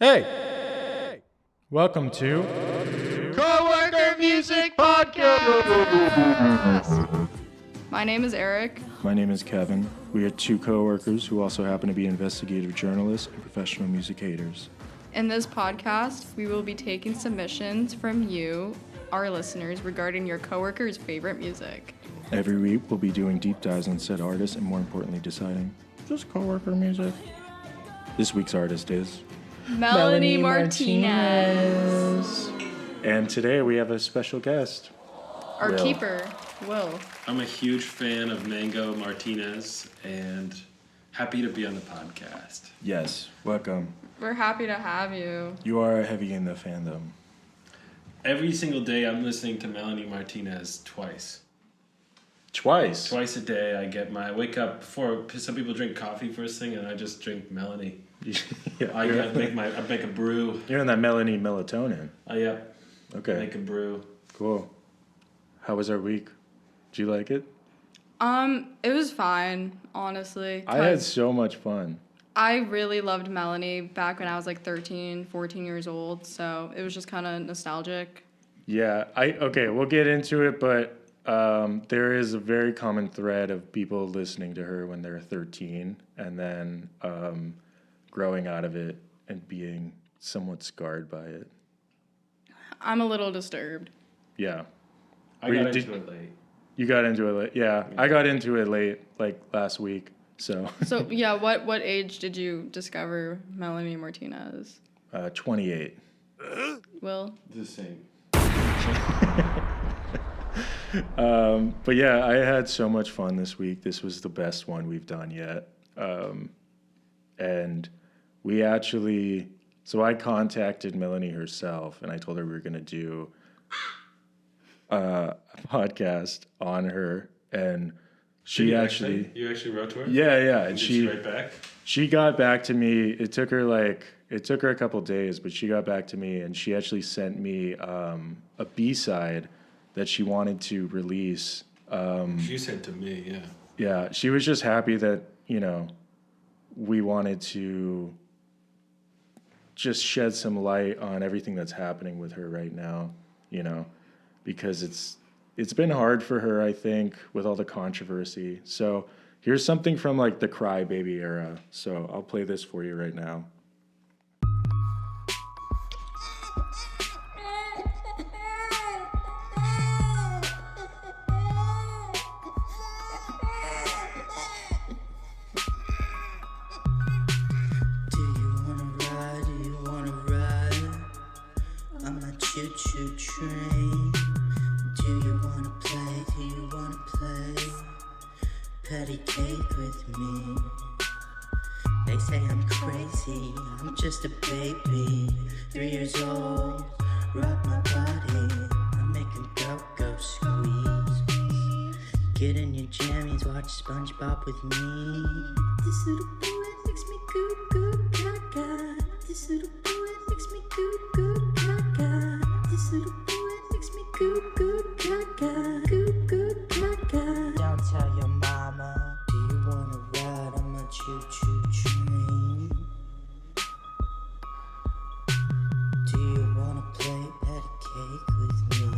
Hey! Welcome to Coworker Music Podcast! My name is Eric. My name is Kevin. We are two coworkers who also happen to be investigative journalists and professional music haters. In this podcast, we will be taking submissions from you, our listeners, regarding your coworkers' favorite music. Every week, we'll be doing deep dives on said artists and, more importantly, deciding just coworker music. This week's artist is Melanie Martinez. And today we have a special guest. Our Will. keeper, Will. I'm a huge fan of Mango Martinez and happy to be on the podcast. Yes, welcome. We're happy to have you. You are heavy in the fandom. Every single day I'm listening to Melanie Martinez twice. Twice? Twice a day I wake up before, some people drink coffee first thing and I just drink Melanie. Yeah, I make a brew. You're on that Melanie melatonin. Yep. Okay. Make a brew. Cool. How was our week? Did you like it? It was fine, honestly. I had so much fun. I really loved Melanie back when I was like 13, 14 years old, so it was just kind of nostalgic. Yeah, we'll get into it, but there is a very common thread of people listening to her when they're 13 and then growing out of it and being somewhat scarred by it. I'm a little disturbed. Yeah. I got into it late. You got into it late? Yeah, I got into it late, like last week, so. So, yeah, what age did you discover Melanie Martinez? 28. Will? The same. But yeah, I had so much fun this week. This was the best one we've done yet. And we actually, so I contacted Melanie herself and I told her we were going to do a podcast on her. And You actually wrote to her? Yeah. And Did she write back? She got back to me. It took her a couple days, but she got back to me and she actually sent me a B-side that she wanted to release. She sent to me, yeah. Yeah, she was just happy that, we wanted to just shed some light on everything that's happening with her right now, because it's been hard for her, I think, with all the controversy. So here's something from like the Crybaby era. So I'll play this for you right now. Choo-choo train. Do you wanna play? Patty cake with me. They say I'm crazy, I'm just a baby. 3 years old, rock my body. I'm making go squeeze. Get in your jammies, watch SpongeBob with me. This little boy makes me goo goo gaga. This little boy makes me goo goo gaga. This little boy makes me goo goo gaga. Goo goo gaga. Don't tell your mama. Do you wanna ride on my choo-choo train? Do you wanna play patty cake with me?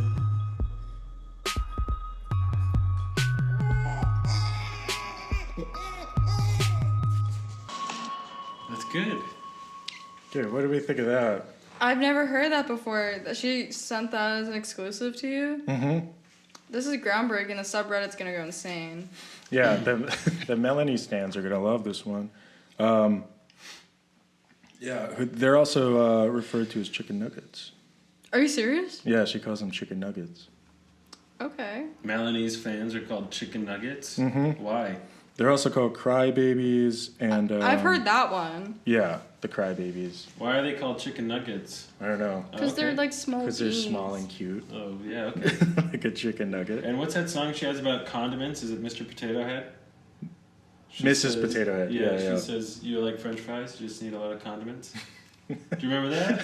That's good. Dude, what do we think of that? I've never heard that before. She sent that as an exclusive to you? Mm-hmm. This is groundbreaking. The subreddit's going to go insane. Yeah, the Melanie stans are going to love this one. Yeah, they're also referred to as chicken nuggets. Are you serious? Yeah, she calls them chicken nuggets. Okay. Melanie's fans are called chicken nuggets? Mm-hmm. Why? They're also called crybabies and... I've heard that one. Yeah, the crybabies. Why are they called chicken nuggets? I don't know. Because they're like small Because they're beans. small and cute. Oh, yeah, okay. Like a chicken nugget. And what's that song she has about condiments? Is it Mr. Potato Head? Mrs. Potato Head. Yeah, she says, you like french fries? You just need a lot of condiments? Do you remember that?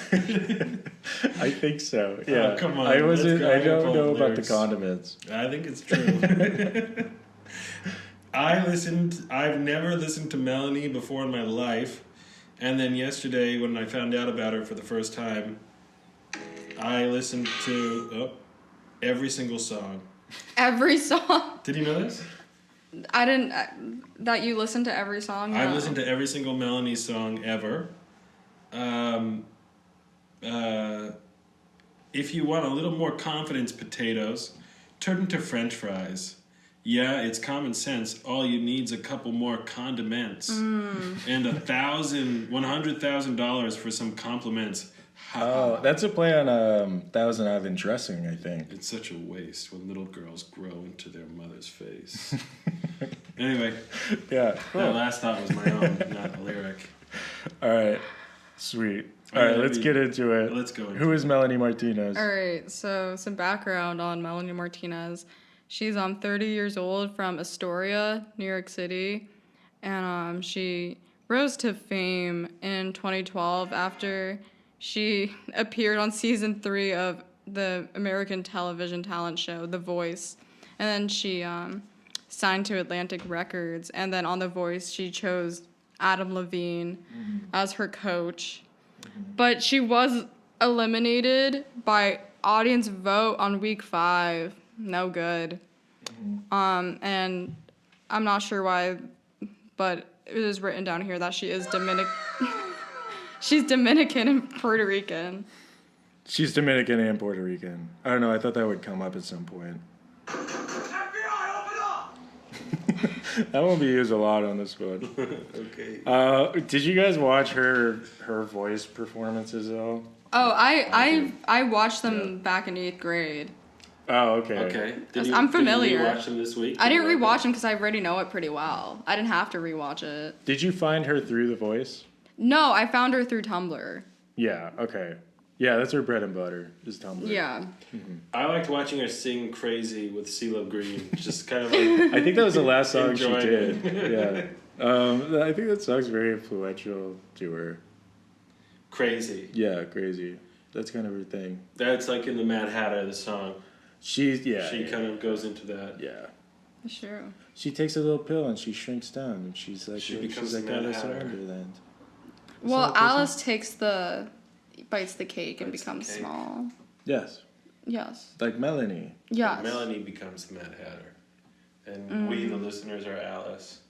I think so. Yeah. Oh, come on. I Let's don't go know about the lyrics. condiments. I think it's true. I've never listened to Melanie before in my life, And then yesterday, when I found out about her for the first time, I listened to every single song. Every song. Did you know this? I didn't. That you listen to every song? I've No. listened to every single Melanie song ever. If you want a little more confidence, potatoes, turn into French fries. Yeah, it's common sense. All you need's a couple more condiments and $100,000 for some compliments. Oh, that's a play on Thousand Island Dressing, I think. It's such a waste when little girls grow into their mother's face. Anyway, Yeah. that last thought was my own, not a lyric. All right. Sweet. All Alright, right, let's get into it. Let's go. Who is Melanie Martinez? All right, so some background on Melanie Martinez. She's 30 years old from Astoria, New York City, and she rose to fame in 2012 after she appeared on season 3 of the American television talent show The Voice, and then she signed to Atlantic Records, and then on The Voice she chose Adam Levine as her coach. But she was eliminated by audience vote on week 5. No good. And I'm not sure why, but it is written down here that she is she's Dominican and Puerto Rican. She's Dominican and Puerto Rican. I don't know, I thought that would come up at some point. FBI, open up! That won't be used a lot on this one. Okay. Did you guys watch her voice performances at all? Oh, I watched them back in 8th grade. Oh, okay. Okay. I'm familiar. Did you rewatch them this week? I didn't rewatch them because I already know it pretty well. I didn't have to rewatch it. Did you find her through The Voice? No, I found her through Tumblr. Yeah, okay. Yeah, that's her bread and butter, is Tumblr. Yeah. I liked watching her sing "Crazy" with CeeLo Green. Just kind of like I think that was the last song she Enjoyed did. it. Yeah. I think that song's very influential to her. crazy. Yeah, crazy. That's kind of her thing. That's like in the Mad Hatter, the song. She Kind of goes into that. Yeah. Sure. She takes a little pill and she shrinks down and she's like She becomes she's like Mad Alice in Hatter. Wonderland. Well, Alice bites the cake and Bites the becomes cake. small. Yes. Yes. Like Melanie. Yes. Melanie becomes the Mad Hatter, and we, the listeners, are Alice.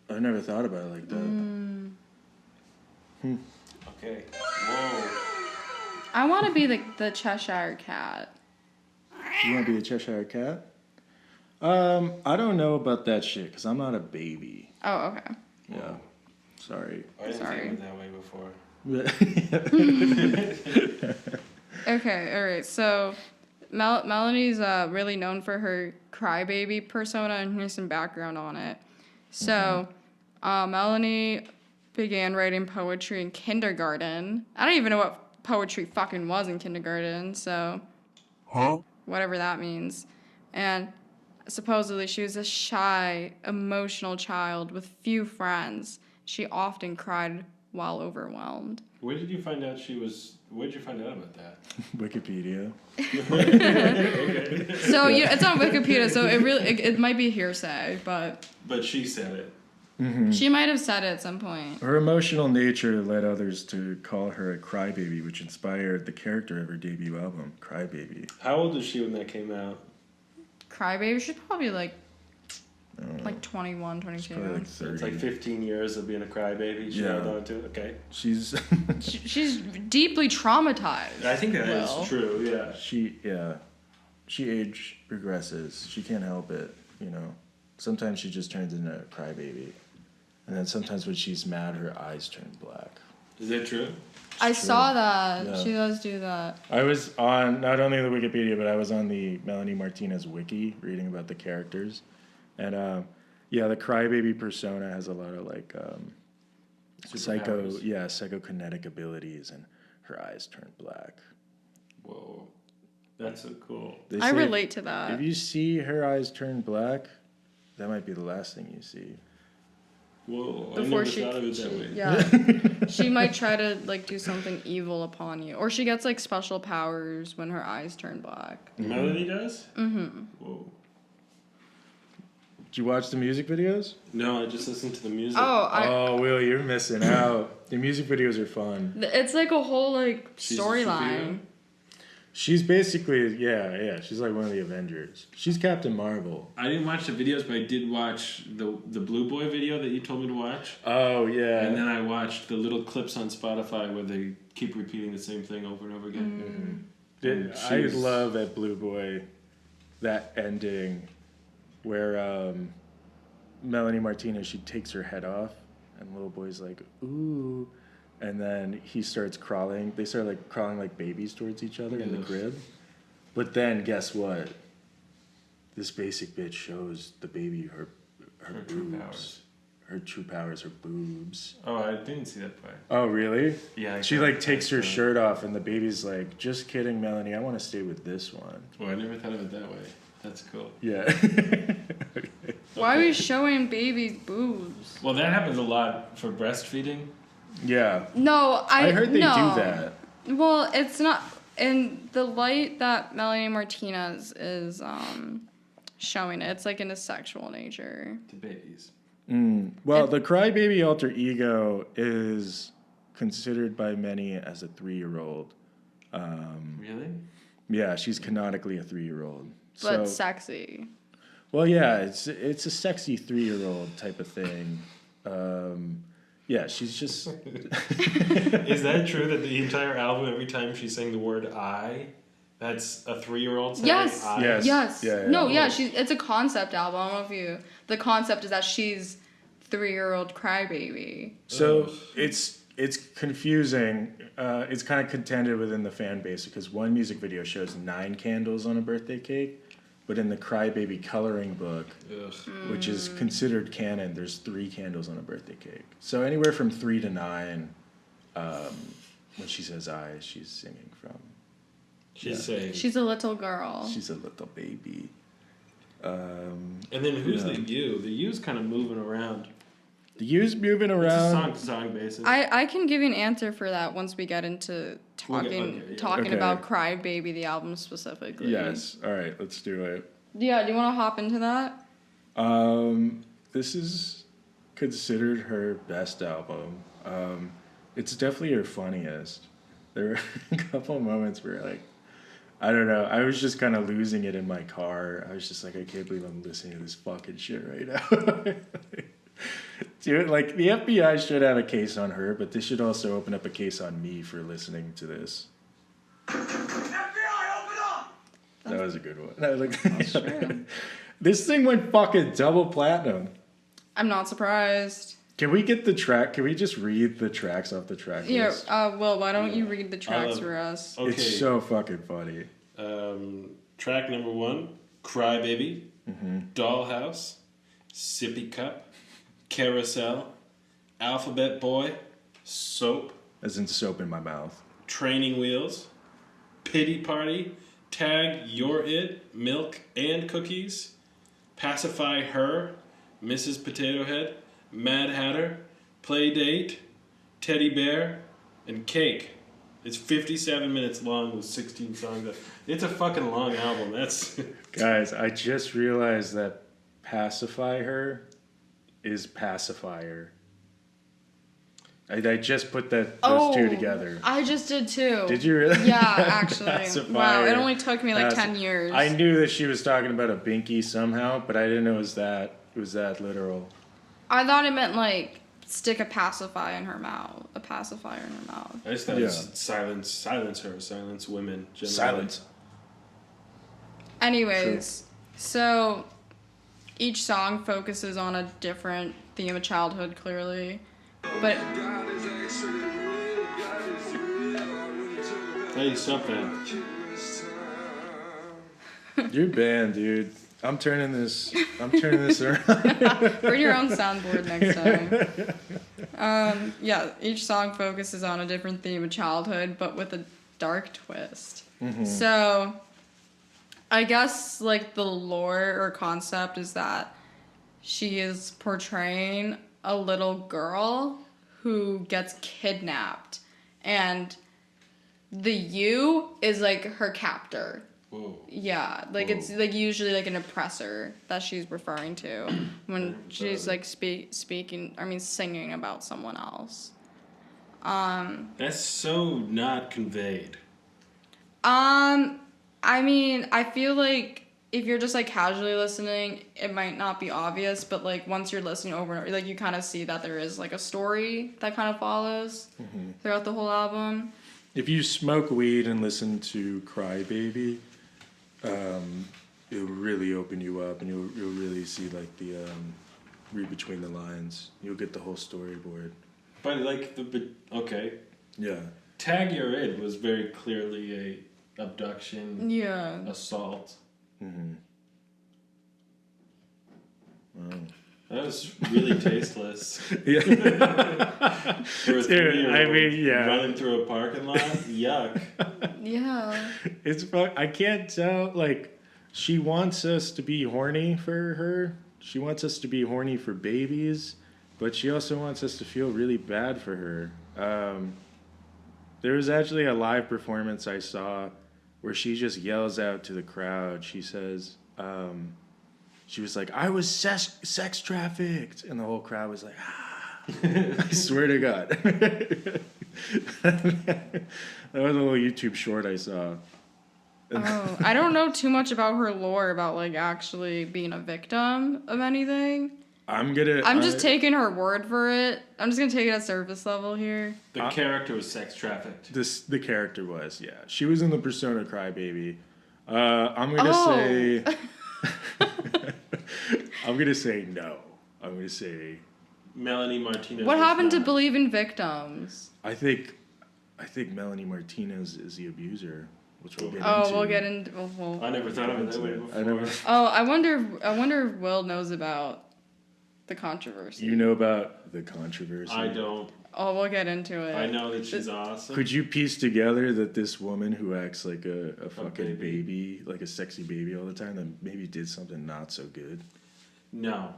I never thought about it like that. Okay. Whoa. I want to be the Cheshire Cat. You want to be a Cheshire Cat? I don't know about that shit because I'm not a baby. Oh, okay. Yeah. Sorry. I didn't Sorry. think of it that way before. Okay, all right. So Melanie's really known for her crybaby persona, and here's some background on it. So Melanie began writing poetry in kindergarten. I don't even know what poetry fucking was in kindergarten, so whatever that means. And supposedly she was a shy, emotional child with few friends. She often cried while overwhelmed. Where did you find out Where'd you find out about that? Wikipedia. So it's on Wikipedia, so it might be hearsay, but But she said it. she might have said it at some point. Her emotional nature led others to call her a crybaby, which inspired the character of her debut album, Crybaby. How old was she when that came out? Crybaby, she's probably like 21, 22. Probably like So it's 30. like 15 years of being a crybaby. She Yeah. held on to it. Okay. She's She's deeply traumatized. I think that is Well. true. Yeah. she age regresses. She can't help it, you know. Sometimes she just turns into a crybaby. And then sometimes when she's mad, her eyes turn black. Is that true? I saw that. Yeah. She does do that. I was on not only the Wikipedia, but I was on the Melanie Martinez wiki reading about the characters. And the crybaby persona has a lot of like Superpowers. psychokinetic abilities, and her eyes turn black. Whoa. That's so cool. They I say relate to that. If you see her eyes turn black, that might be the last thing you see. Whoa. Before I never she, thought of it that way. yeah, she might try to like do something evil upon you, or she gets like special powers when her eyes turn black. Melanie does? Mm-hmm. Whoa. Did you watch the music videos? No, I just listened to the music. Oh, Will, you're missing out. The music videos are fun. It's like a whole like She's a storyline. She's basically, she's like one of the Avengers. She's Captain Marvel. I didn't watch the videos, but I did watch the Blue Boy video that you told me to watch. Oh, yeah. And then I watched the little clips on Spotify where they keep repeating the same thing over and over again. I love at Blue Boy that ending where Melanie Martinez, she takes her head off and little boy's like, ooh. And then he starts crawling. They start like crawling like babies towards each other in the crib. But then guess what? This basic bitch shows the baby her boobs. True powers. Her true powers, her boobs. Oh, I didn't see that part. Oh, really? Yeah. She like takes her shirt off and the baby's like, just kidding, Melanie, I want to stay with this one. Well, I never thought of it that way. That's cool. Yeah. Why are we showing babies' boobs? Well, that happens a lot for breastfeeding. Yeah. No, I heard they no. do that. Well, it's not in the light that Melanie Martinez is showing it. It's like in a sexual nature. To babies. Well, the crybaby alter ego is considered by many as a 3-year-old. Really? Yeah, she's canonically a 3-year-old. But sexy. Well, yeah, it's a sexy 3-year-old type of thing. Yeah, she's just. Is that true that the entire album, every time she's saying the word I, that's a 3-year-old saying Yes. I? Yes. Yes. Yeah, yeah. No, yeah, it's a concept album. I don't know if you. The concept is that she's 3-year-old crybaby. So it's confusing. It's kind of contended within the fan base because one music video shows 9 candles on a birthday cake, but in the Crybaby coloring book, which is considered canon, there's 3 candles on a birthday cake. So anywhere from 3 to 9, when she says I, she's singing from. She's saying. She's a little girl. She's a little baby. And then who's the you? The you's kind of moving around. The U's moving It's a around. song-to-song basis. I can give you an answer for that once we get into talking Okay. about Crybaby, the album specifically. Yes. All right, let's do it. Yeah, do you want to hop into that? This is considered her best album. It's definitely her funniest. There were a couple of moments where, like, I don't know, I was just kind of losing it in my car. I was just like, I can't believe I'm listening to this fucking shit right now. Dude, like, the FBI should have a case on her, but they should also open up a case on me for listening to this. FBI, open up! That was a good one. I was like, That's true. This thing went fucking double platinum. I'm not surprised. Can we get the track? Can we just read the tracks off the track Yeah, list? Will, why don't you read the tracks love- for us? Okay. It's so fucking funny. Track number 1, Cry Baby, Dollhouse, Sippy Cup, Carousel, Alphabet Boy, Soap, As in soap in my mouth. Training Wheels, Pity Party, Tag You're It, Milk and Cookies, Pacify Her, Mrs. Potato Head, Mad Hatter, Play Date, Teddy Bear, and Cake. It's 57 minutes long with 16 songs. It's a fucking long album. That's Guys, I just realized that Pacify Her is Pacifier. I just put those two together. I just did too. Did you really? Yeah, actually. Pacifier. Wow, it only took me like 10 years. I knew that she was talking about a binky somehow, but I didn't know it was that literal. I thought it meant like stick a pacifier in her mouth. A pacifier in her mouth. I just thought it was silence her, silence women. Generally. Silence. Anyways, so each song focuses on a different theme of childhood, clearly. But Hey, stop that. You're banned, dude. I'm turning this around. bring your own soundboard next time. Yeah, each song focuses on a different theme of childhood, but with a dark twist. So, I guess like the lore or concept is that she is portraying a little girl who gets kidnapped, and the you is like her captor. Whoa. Yeah, like it's like usually like an oppressor that she's referring to when she's like singing about someone else. That's so not conveyed. I mean, I feel like if you're just like casually listening, it might not be obvious, but like once you're listening over and over, like you kind of see that there is like a story that kind of follows throughout the whole album. If you smoke weed and listen to Cry Baby, it'll really open you up, and you'll really see like the read between the lines. You'll get the whole storyboard. But like okay. Yeah. Tag Your Id was very clearly a abduction, Yeah. assault. Mm-hmm. Wow. That was really tasteless. Yeah. For a Dude, I mean, yeah. running through a parking lot, yuck. Yeah. I can't tell. Like, she wants us to be horny for her. She wants us to be horny for babies, but she also wants us to feel really bad for her. There was actually a live performance I saw where she just yells out to the crowd. She says, she was like, "I was sex trafficked," and the whole crowd was like, "Ah!" I swear to God. That was a little YouTube short I saw. Oh, I don't know too much about her lore about like actually being a victim of anything. I'm just taking her word for it. I'm just gonna take it at surface level here. The character was sex trafficked. The character was, yeah. She was in the persona Crybaby. I'm gonna say I'm gonna say no. I'm gonna say Melanie Martinez. What was happened to not. believe in victims? I think Melanie Martinez is the abuser, which we'll get into. Oh, we'll get into. I never thought of it that way before. I never. Oh, I wonder if Will knows about the controversy. You know about the controversy? I don't. Oh, we'll get into it. I know that she's awesome. Could you piece together that this woman who acts like a fucking baby, like a sexy baby all the time, that maybe did something not so good? No.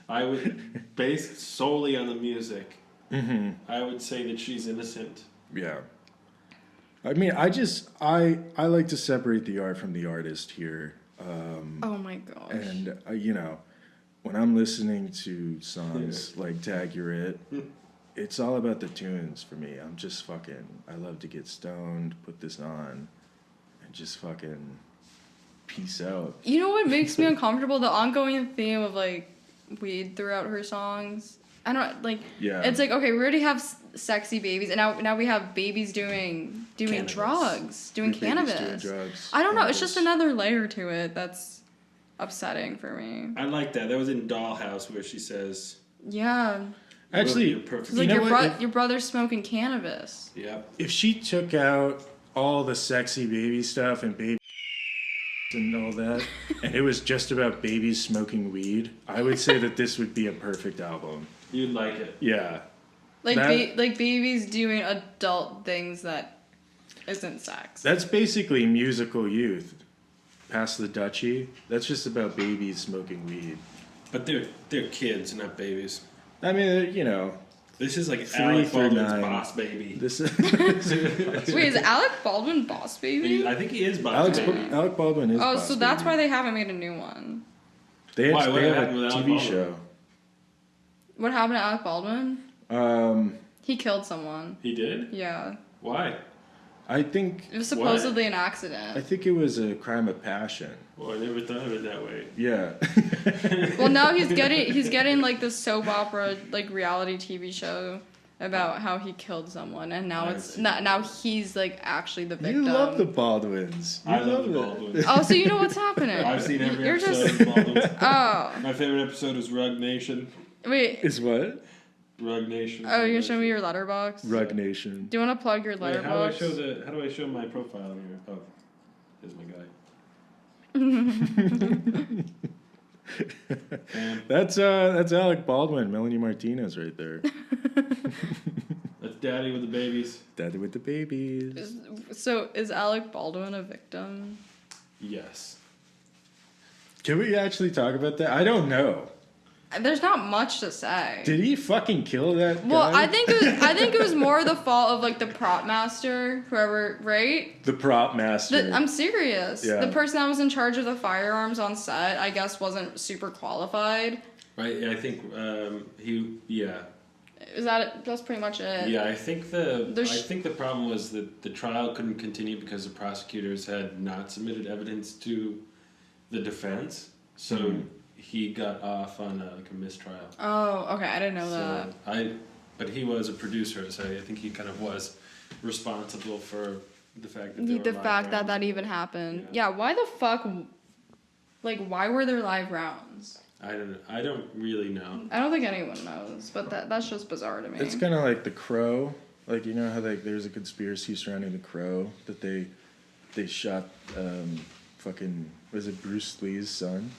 I would, based solely on the music, I would say that she's innocent. Yeah. I mean, I like to separate the art from the artist here. Oh my gosh. And, when I'm listening to songs like Tag Your It, it's all about the tunes for me. I'm just fucking, I love to get stoned, put this on, and just fucking peace out. You know what makes me uncomfortable? The ongoing theme of like weed throughout her songs. I don't like. Yeah. It's like, okay, we already have sexy babies, and now we have babies doing Cannabis. drugs, doing Babies cannabis. doing drugs, I don't know. It's cannabis. just another layer to it that's upsetting for me. I like that. That was in Dollhouse where she says, Yeah. Actually, "You're perfect." It's like You know what? your brother's smoking cannabis. Yep. if she took out all the sexy baby stuff and baby and all that, and it was just about babies smoking weed, I would say that this would be a perfect album. You'd like it. Yeah. Like That- like babies doing adult things that isn't sex. That's basically musical youth. Pass the Dutchie. That's just about babies smoking weed. But they're kids, not babies. I mean, This is like 3 Alec through Baldwin's 9. Boss Baby. this is Wait, is Alec Baldwin Boss Baby? I think he is Boss Baby. Alec Baldwin is. Oh, Boss so that's Baby. why they haven't made a new one. They Why? What have a happened with Alec TV Baldwin? show. What happened to Alec Baldwin? He killed someone. He did? Yeah. Why? I think It was supposedly an accident. it was a crime of passion. Well, I never thought of it that way. Yeah. Well, now he's getting like this soap opera like reality TV show about how he killed someone, and now now he's like actually the victim. You love the Baldwins. You I love the it. Baldwins. Oh, so you know what's happening? I've seen every You're episode just of Baldwins. oh My favorite episode is Rug Nation. wait. Is what? Rug Nation. Oh, you're gonna show me your letterbox? Rug Nation. Do you want to plug your Wait, letterbox? how do I show my profile here? Oh, here's my guy. That's Alec Baldwin, Melanie Martinez right there. That's Daddy with the babies. Daddy with the babies. So is Alec Baldwin a victim? Yes. Can we actually talk about that? I don't know. There's not much to say. Did he fucking kill that guy? Well, I think it was more the fault of like the prop master, whoever, right? The prop master. I'm serious. Yeah. The person that was in charge of the firearms on set, I guess, wasn't super qualified. Right. Yeah, I think That's pretty much it. Yeah, I think the problem was that the trial couldn't continue because the prosecutors had not submitted evidence to the defense, so he got off on a mistrial. Oh, okay, I didn't know that. But he was a producer, so I think he kind of was responsible for the fact that The fact that even happened. Yeah, why the fuck? Like, why were there live rounds? I don't really know. I don't think anyone knows, but that's just bizarre to me. It's kind of like The Crow. Like, you know how like there's a conspiracy surrounding The Crow that they shot fucking, was it Bruce Lee's son?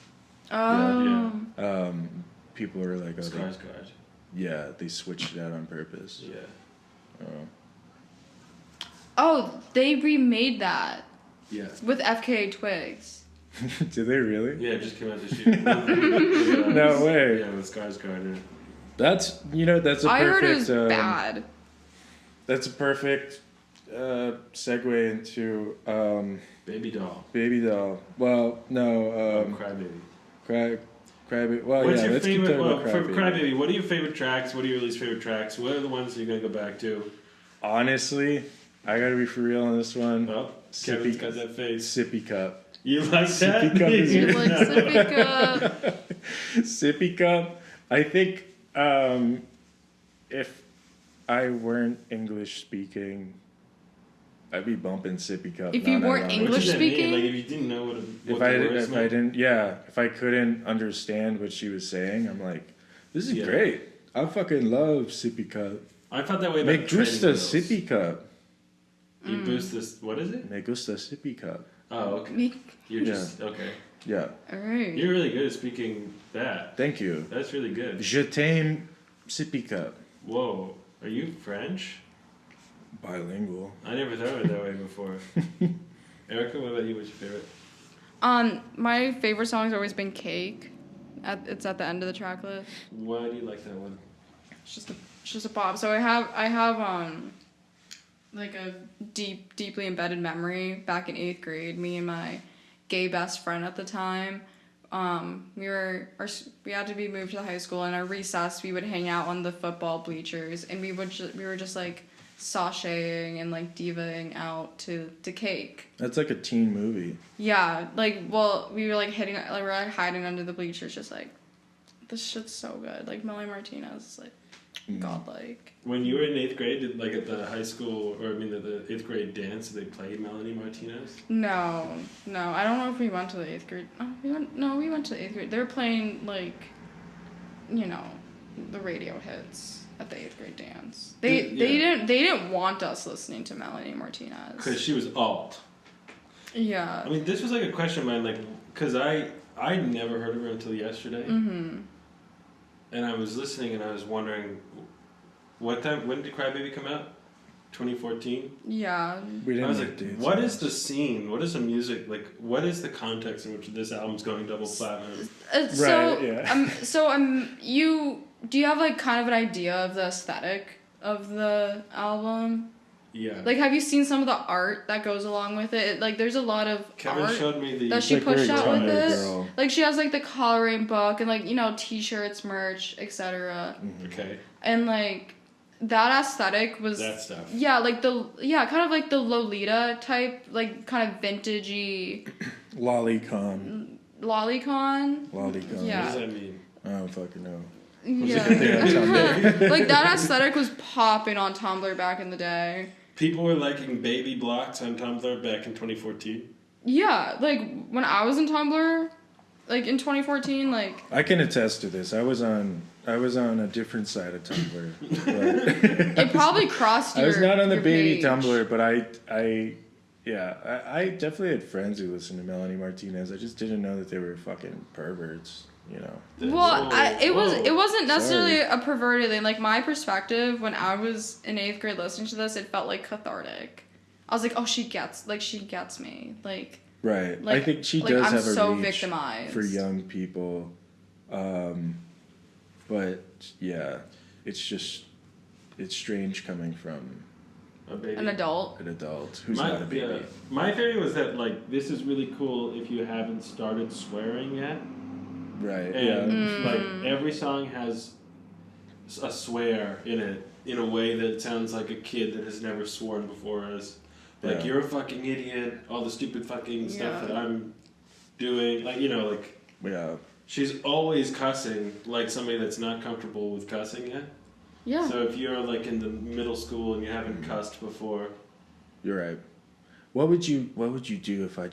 Oh. Yeah. People are like, Skarsgård. yeah, they switched it out on purpose. Yeah. Oh, they remade that Yeah. with FKA Twigs. Did they really? Yeah, it just came out this year. No way. Yeah, with Skarsgård. That's a perfect. I heard it was bad. That's a perfect segue into Baby doll. Baby Doll. Well, no. Crybaby. Crybaby. Well, What's yeah. your Let's favorite? keep talking Well, about for Crybaby. Crybaby, what are your favorite tracks? What are your least favorite tracks? What are the ones that you're gonna go back to? Honestly, I gotta be for real on this one. Well, Kevin's got that face. Sippy Cup. You like that? Sippy Cup is You like Sippy Cup. Sippy Cup. I think if I weren't English speaking, I'd be bumping Sippy Cup. If you weren't What English does that mean? speaking? Like if you didn't know what If I didn't, yeah, if I couldn't understand what she was saying, I'm like, this is great. I fucking love Sippy Cup. I felt that way Me about Training gusta Wheels. Sippy Cup. You boost this. What is it? Me gusta Sippy Cup. Oh, okay. Me. You're just okay. Yeah. Alright. You're really good at speaking that. Thank you. That's really good. Je t'aime Sippy Cup. Whoa, are you French? Bilingual. I never thought of it that way before. Erica, what about you? What's your favorite? My favorite song's always been Cake. It's at the end of the track list. Why do you like that one? It's just a pop. So I have like a deeply embedded memory back in 8th grade. Me and my gay best friend at the time, we had to be moved to the high school, and our recess we would hang out on the football bleachers, and we were just like sashaying and like divaing out to Cake. That's like a teen movie. Yeah, we were like hiding under the bleachers, just like, this shit's so good. Like Melanie Martinez is like godlike. When you were in 8th grade, at the high school, or the 8th grade dance, did they play Melanie Martinez? No, I don't know if we went to the 8th grade. Oh, we went to the 8th grade. They were playing the radio hits at the 8th grade dance. They didn't want us listening to Melanie Martinez. Because she was alt. Yeah. I mean, this was like a question of mine, like, because I'd never heard of her until yesterday. Mm-hmm. And I was listening and I was wondering, when did Crybaby come out? 2014? Yeah. We didn't I was make like, dates what on is this. the scene? What is the music? Like, what is the context in which this album's going double platinum? Do you have like kind of an idea of the aesthetic of the album? Yeah. Like, have you seen some of the art that goes along with it? Like, there's a lot of Kevin art showed me the... that she like pushed very out with Tumblr it. girl. Like, she has like the coloring book and like, t-shirts, merch, etc. Okay. And like that aesthetic was That stuff. Yeah, like kind of like the Lolita type, like kind of vintagey Lolicon. lolicon. Lolicon. Yeah. What does that mean? I don't fucking know. Yeah. Like that aesthetic was popping on Tumblr back in the day. People were liking baby blocks on Tumblr back in 2014. Yeah, like when I was in Tumblr, like in 2014, like I can attest to this. I was on a different side of Tumblr. But it probably crossed your I was not on the your baby page. Tumblr, but I definitely had friends who listened to Melanie Martinez. I just didn't know that they were fucking perverts, Well, it wasn't necessarily Sorry. a perverted thing. Like my perspective when I was in 8th grade listening to this, it felt like cathartic. I was like, oh, she gets me. Like Right. I Like- think she like, does I'm have a so reach victimized. for young people. But yeah, it's it's strange coming from A baby. An adult. an adult who's not a baby. Yeah. My theory was that like this is really cool if you haven't started swearing yet. Right. And like every song has a swear in it in a way that sounds like a kid that has never sworn before us. Like Yeah. you're a fucking idiot, all the stupid fucking stuff Yeah. that I'm doing. Like, you know, like Yeah. she's always cussing like somebody that's not comfortable with cussing yet. Yeah. So if you're like in the middle school and you haven't cussed before, You're right. What would you do if I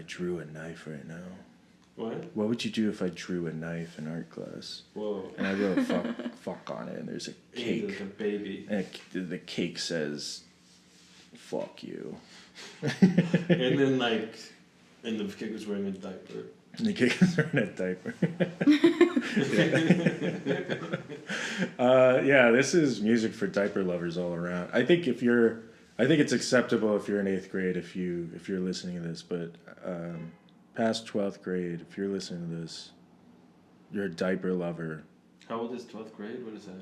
drew a knife right now? what? What would you do if I drew a knife in art class Whoa. and I wrote fuck on it and there's a He's cake a baby. and the cake says fuck you. And then like, and the kid was wearing a diaper. And the cake is wearing a diaper. Yeah, this is music for diaper lovers all around. I think it's acceptable if you're in 8th grade if you're listening to this, but past 12th grade, if you're listening to this, you're a diaper lover. How old is 12th grade? What is that?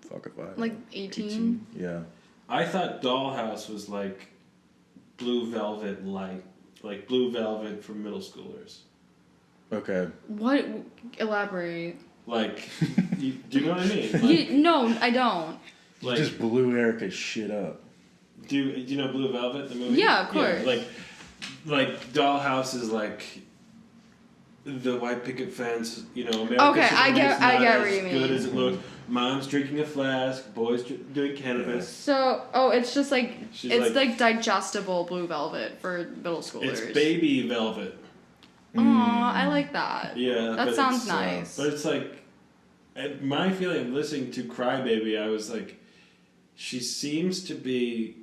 Fuck if I know. Like 18? Yeah. I thought Dollhouse was like Blue Velvet light. Like Blue Velvet for middle schoolers. Okay. What? Elaborate. Like, do you know what I mean? Like, No, I don't. You like just blew Erica's shit up. do you know Blue Velvet, the movie? Yeah, of course. Like Dollhouse is like the white picket fence, you know, America Okay, I get not what as you mean. good as it looks. Mom's drinking a flask, boys doing cannabis. So, it's just like, She's it's like- like digestible Blue Velvet for middle schoolers. It's baby velvet. Aw, I like that. Yeah. That but sounds it's, nice. But it's like, my feeling of listening to Crybaby, I was like, she seems to be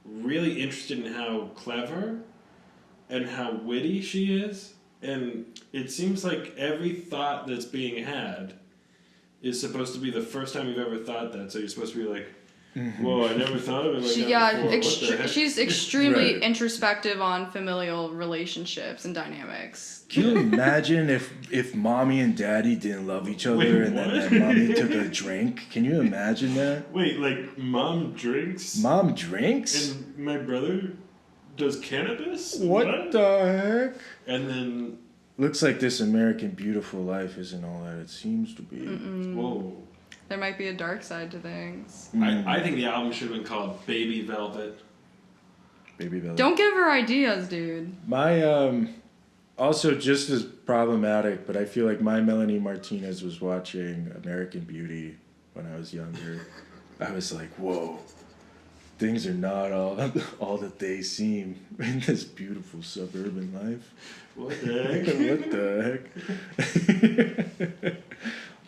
really interested in how clever and how witty she is. And it seems like every thought that's being had is supposed to be the first time you've ever thought that. So you're supposed to be like, whoa, I never thought of it like that before. What the heck? She's extremely Right. introspective on familial relationships and dynamics. Can you imagine if mommy and daddy didn't love each other Wait, and what? then mommy took a drink? Can you imagine that? Wait, like mom drinks Mom drinks? and my brother does cannabis? What the heck? And then, Looks like this American beautiful life isn't all that it seems to be. whoa. There might be a dark side to things. I think the album should have been called Baby Velvet. Baby Belly. Don't give her ideas, dude. My also just as problematic, but I feel like my Melanie Martinez was watching American Beauty when I was younger. I was like, whoa, things are not all that they seem in this beautiful suburban life. What the heck? What the heck?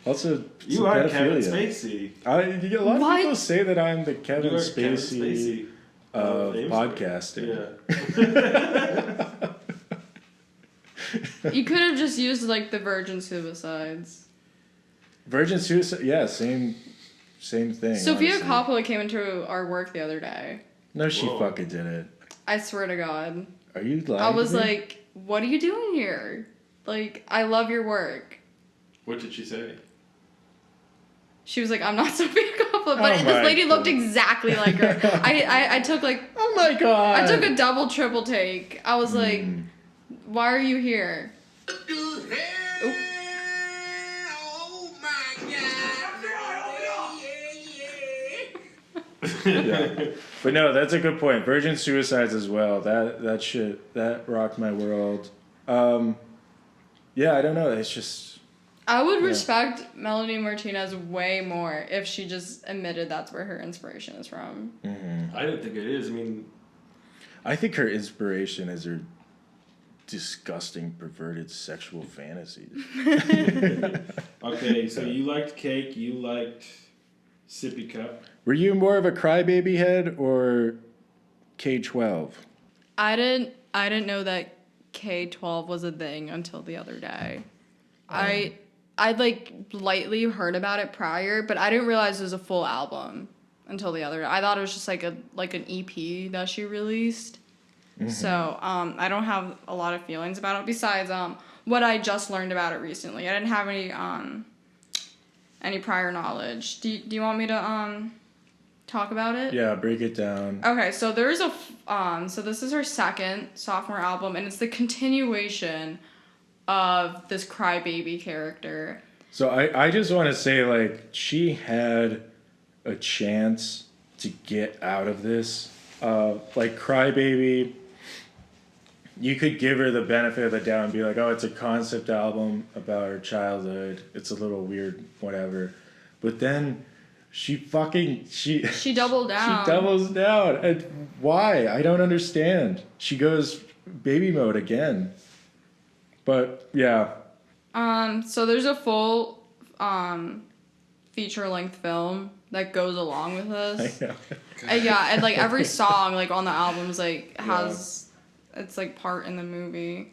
Also, You some are Kevin pedophilia. Spacey. A lot of What? people say that I'm the You Kevin are Spacey, Kevin Spacey of Famous podcasting. Yeah. You could have just used like the virgin suicides. Virgin suicide, yeah, same thing. Sophia honestly. Coppola came into our work the other day. No, she Whoa. fucking did it. I swear to God. Are you lying? I was to me? like, what are you doing here? Like, I love your work. What did she say? She was like, I'm not Sophia Coppola, but Oh this my lady looked God. exactly like her. I took like, oh my god! I took a double, triple take. I was like, why are you here? Yeah. But no, that's a good point. Virgin suicides as well. That shit that rocked my world. Yeah, I don't know. It's just I would Yeah. respect Melanie Martinez way more if she just admitted that's where her inspiration is from. I don't think it is. I mean, I think her inspiration is her disgusting, perverted sexual fantasies. okay, so you liked Cake, you liked Sippy Cup. Were you more of a crybaby head or K-12? I didn't know that K-12 was a thing until the other day. I'd like lightly heard about it prior, but I didn't realize it was a full album until the other day. I thought it was just like an EP that she released. So I don't have a lot of feelings about it besides what I just learned about it recently. I didn't have any prior knowledge. Do you want me to talk about it? Yeah, break it down. Okay, so there's so this is her second sophomore album, and it's the continuation of this crybaby character. So I just want to say, like, she had a chance to get out of this. Like, Crybaby, you could give her the benefit of the doubt and be like, oh, it's a concept album about her childhood. It's a little weird, whatever. But then she doubled down. She doubles down. And why? I don't understand. She goes baby mode again. But, yeah. So there's a full feature-length film that goes along with this. Yeah, and like every song like on the albums like has it's like part in the movie.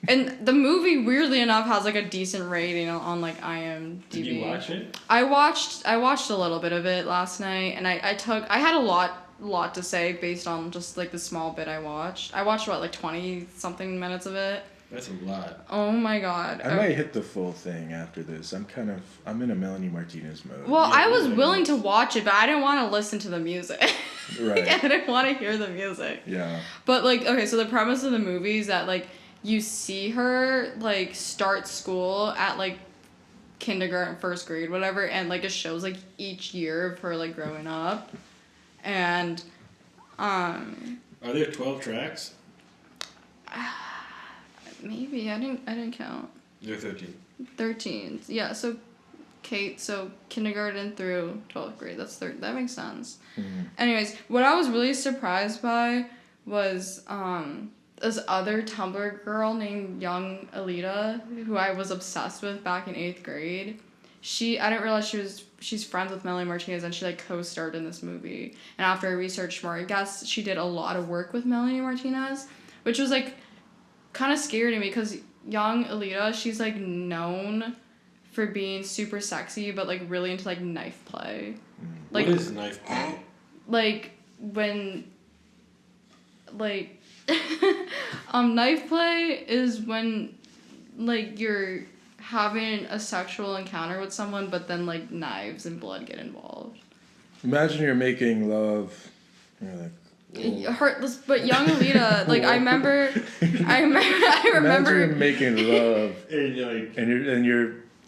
And the movie weirdly enough has like a decent rating on like IMDb. Did you watch it? I watched a little bit of it last night, and I had a lot to say based on just like the small bit I watched. I watched like 20 something minutes of it. That's a lot. Oh my god. I might hit the full thing after this. I'm in a Melanie Martinez mode. Well, I was willing to watch it, but I didn't want to listen to the music. Right. I didn't want to hear the music. Yeah. But like, okay, so the premise of the movie is that like you see her like start school at like kindergarten, first grade, whatever, and like it shows like each year of her like growing up. And Are there 12 tracks? maybe I didn't count. There are 13. 13. Yeah, so kindergarten through 12th grade. That makes sense. Mm-hmm. Anyways, what I was really surprised by was this other Tumblr girl named Young Alita, who I was obsessed with back in 8th grade. I didn't realize she's friends with Melanie Martinez, and she like co-starred in this movie. And after I researched more, I guess she did a lot of work with Melanie Martinez, which was like kind of scary to me because Young Alita, she's like known for being super sexy, but like really into like knife play. Like, what is knife play? Like when like knife play is when like you're having a sexual encounter with someone, but then like knives and blood get involved. Imagine you're making love. You're like, whoa. But Young Alita, like I remember. Imagine you're making love, And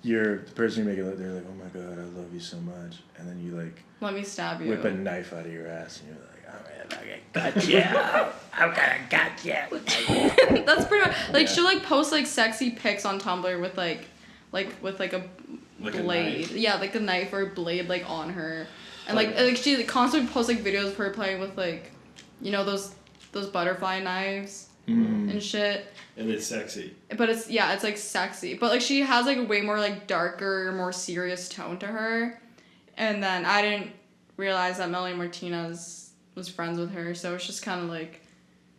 you're the person you're making love. They're like, oh my god, I love you so much, and then you like let me stab you. whip a knife out of your ass, and you're like, I'm gonna got you. I'm gonna got you. That's pretty much like she'll like post like sexy pics on Tumblr with like a blade. Yeah, like a knife or a blade like on her. And like she like, constantly posts like videos of her playing with like, you know, those butterfly knives and shit. And it's sexy. But it's like sexy. But like she has like a way more like darker, more serious tone to her. And then I didn't realize that Melanie Martinez was friends with her, so it's just kind of like.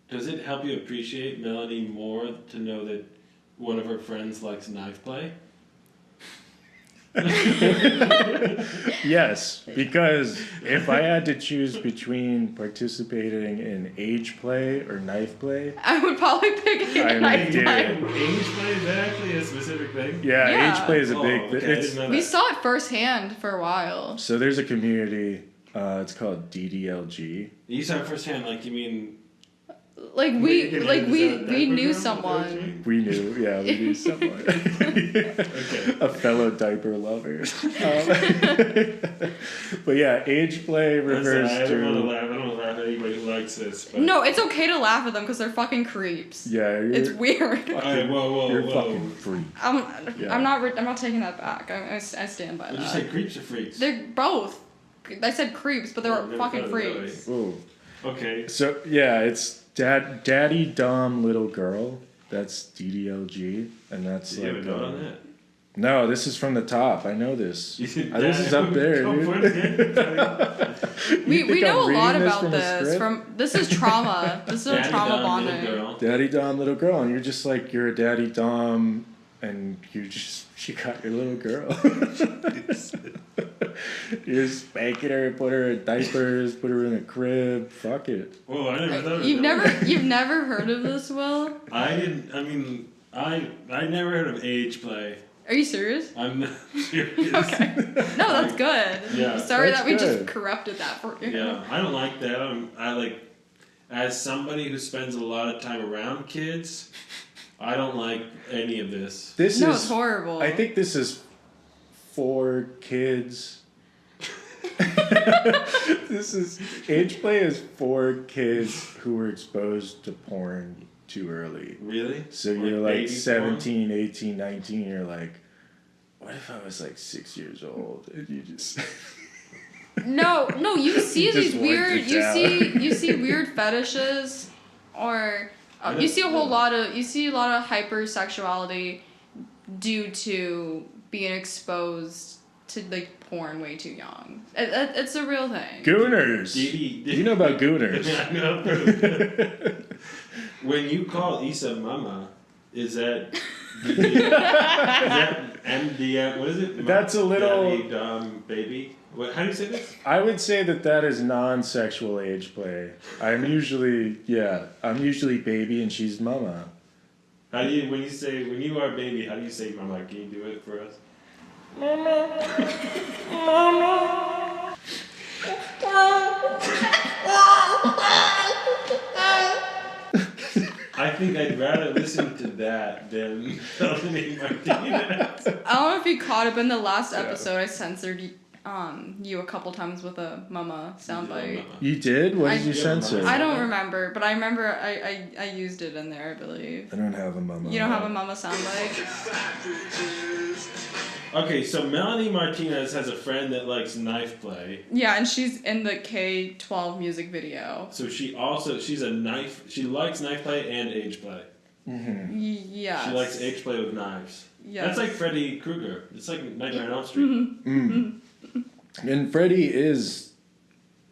Does it help you appreciate Melanie more to know that one of her friends likes knife play? Yes, because if I had to choose between participating in age play or knife play, I would probably pick knife play. Age play, is that actually a specific thing? Yeah, age play is a big. Okay, I didn't know that. We saw it firsthand for a while. So there's a community. It's called DDLG. You saw it firsthand, like you mean. Like we knew someone. We knew someone. Okay. A fellow diaper lover. But yeah, age play refers I don't want to to. laugh. I don't want to laugh at anybody who likes this. But... No, it's okay to laugh at them because they're fucking creeps. Yeah, It's weird. Alright, whoa. You're fucking freak. I'm not taking that back. I stand by Did you that. say creeps or freaks? They're both. I said creeps, but they're never fucking thought of it that freaks. Ooh. Okay. So yeah, it's daddy dumb little girl. That's DDLG, and that's Did you have a note on that? No, this is from the top. I know this. You said This is up there, Go dude. for it. We know a lot about from a this. script? This is trauma. This is a Daddy trauma Dom, little bonding. girl. Daddy Dom little girl, and you're just like you're a daddy Dom, and you got your little girl. You're spanking her, put her in diapers, put her in a crib. Fuck it. Whoa, I never thought of You've that. never heard of this, Will? I didn't. I mean, I never heard of age play. Are you serious? I'm not serious. Okay. No, that's good. Yeah. Sorry That's that we good. just corrupted that for you. Yeah, I don't like that. I like, as somebody who spends a lot of time around kids, I don't like any of this. This No, is it's horrible. I think this is for kids. This is age play is for kids who were exposed to porn too early. Really? So you're like baby 17, 18, 19, you're like, what if I was like 6 years old and you just No, you see Just these wiped weird. it You down. see weird fetishes, or you see a lot of hypersexuality due to being exposed to like porn way too young. It's a real thing. Gooners? You know about gooners. I know. When you call Issa mama, is that MDM? What is it? That's a little- Daddy, dumb baby. What? How do you say this? I would say that is non-sexual age play. I'm usually baby and she's mama. How do you when you are a baby? How do you say mama? Can you do it for us? I think I'd rather listen to that than Melanie Martinez. I don't know if you caught it, but in the last episode, I censored you a couple times with a mama soundbite. You did? What did you Yeah, censor? I don't remember, but I remember I used it in there, I believe. I don't have a mama. You don't have a mama soundbite? Okay, so Melanie Martinez has a friend that likes knife play. Yeah, and she's in the K-12 music video. So she likes knife play and age play. Yes. She likes age play with knives. Yes. That's like Freddy Krueger. It's like Nightmare on Elm Street. And Freddie is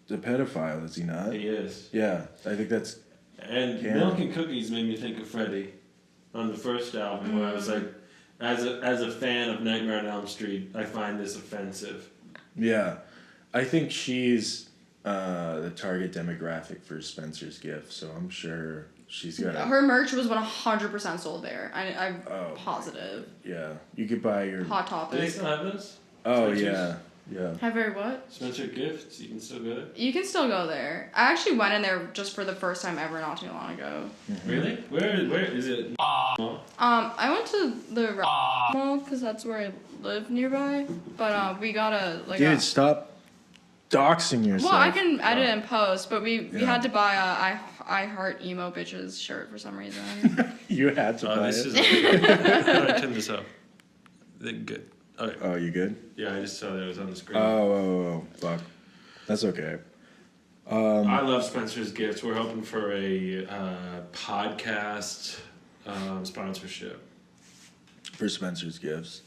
the pedophile, is he not? He is. Yeah, I think that's. And Yeah. Milk and Cookies made me think of Freddy on the first album where I was like, as a fan of Nightmare on Elm Street, I find this offensive. Yeah, I think she's the target demographic for Spencer's gift, so I'm sure she's got. Her merch was 100% sold there. I'm Oh. positive. Yeah, you could buy your. Hot Do they Topic. still have this? Oh Spencer's? yeah. Have very what? Spencer Gifts, you can still go there? You can still go there. I actually went in there just for the first time ever not too long ago. Really? Where is it? I went to the mall because that's where I live nearby. But we got a Dude, stop doxing yourself. Well, I can edit and post, but we Yeah. had to buy a I Heart Emo Bitches shirt for some reason. You had to buy This it. is. How do I turn this up? Good. Okay. Oh, you good? Yeah, I just saw that it was on the screen. Oh, fuck. That's okay. I love Spencer's Gifts. We're hoping for a podcast sponsorship. For Spencer's gifts.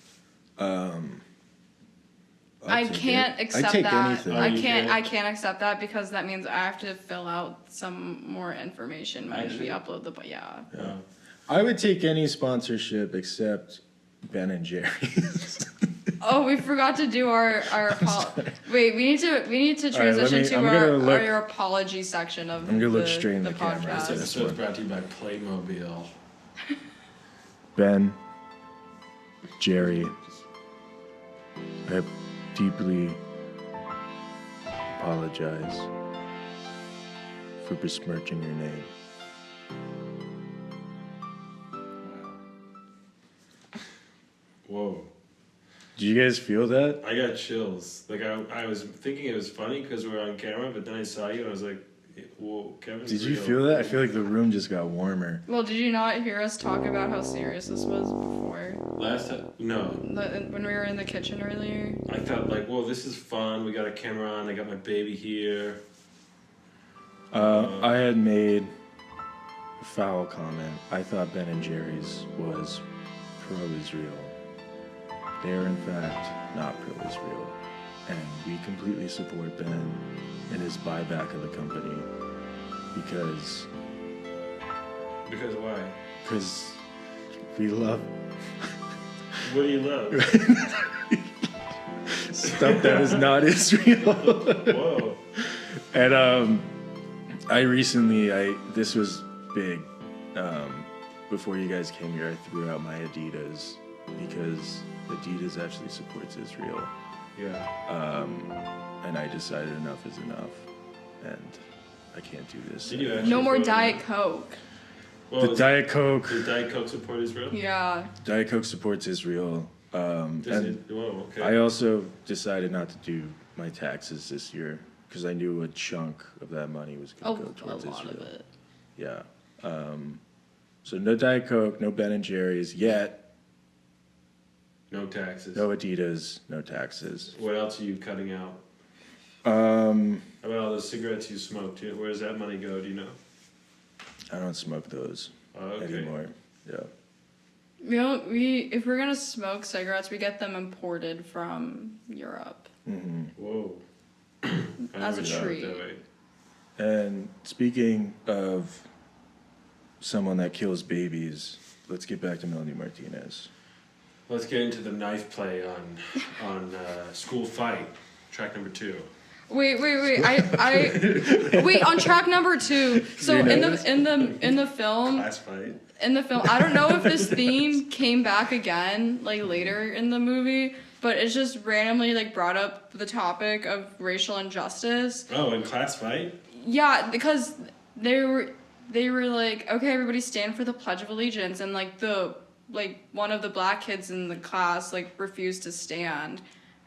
I can't accept take that. anything. Oh, you I can? can't accept that because that means I have to fill out some more information when Actually? we upload the. But yeah. Yeah. I would take any sponsorship except Ben and Jerry's. Oh, we forgot to do our wait. We need to transition me- to I'm gonna look- our apology section of I'm gonna look the, straight in the the camera. podcast. So This was brought to you by Playmobil. Ben, Jerry, I deeply apologize for besmirching your name. Whoa. Did you guys feel that? I got chills. Like, I was thinking it was funny because we're on camera, but then I saw you and I was like, whoa, Kevin's Did you real. feel that? I feel like the room just got warmer. Well, did you not hear us talk about how serious this was before? Last time? No. When we were in the kitchen earlier? I felt like, whoa, this is fun. We got a camera on. I got my baby here. I had made a foul comment. I thought Ben and Jerry's was pro-Israel. They are in fact not pro-Israel. And we completely support Ben in his buyback of the company because Why? we love What do you love? stuff that is not Israel. Whoa. And this was big. Before you guys came here, I threw out my Adidas because Adidas actually supports Israel. Yeah. And I decided enough is enough, and I can't do this. Did you actually No more vote on Diet that? Coke. Well, The Diet Coke. Did Diet Coke support Israel? Yeah. Diet Coke supports Israel. Does And it? Whoa, okay. I also decided not to do my taxes this year because I knew a chunk of that money was going to go A towards lot Israel. of it. Yeah. So no Diet Coke, no Ben and Jerry's yet. No taxes. No Adidas, no taxes. What else are you cutting out? How about all those cigarettes you smoked? Where does that money go? Do you know? I don't smoke those Okay. anymore. Yeah. If we're gonna smoke cigarettes, we get them imported from Europe Whoa. as a never thought of it treat. that way. And speaking of someone that kills babies, let's get back to Melanie Martinez. Let's get into the knife play on School Fight, track number 2. Wait. Wait, on track number 2. So in the film, Class fight. I don't know if this theme came back again like later in the movie, but it's just randomly like brought up the topic of racial injustice. Oh, in class fight? Yeah, because they were like, okay, everybody stand for the Pledge of Allegiance, and one of the black kids in the class like refused to stand,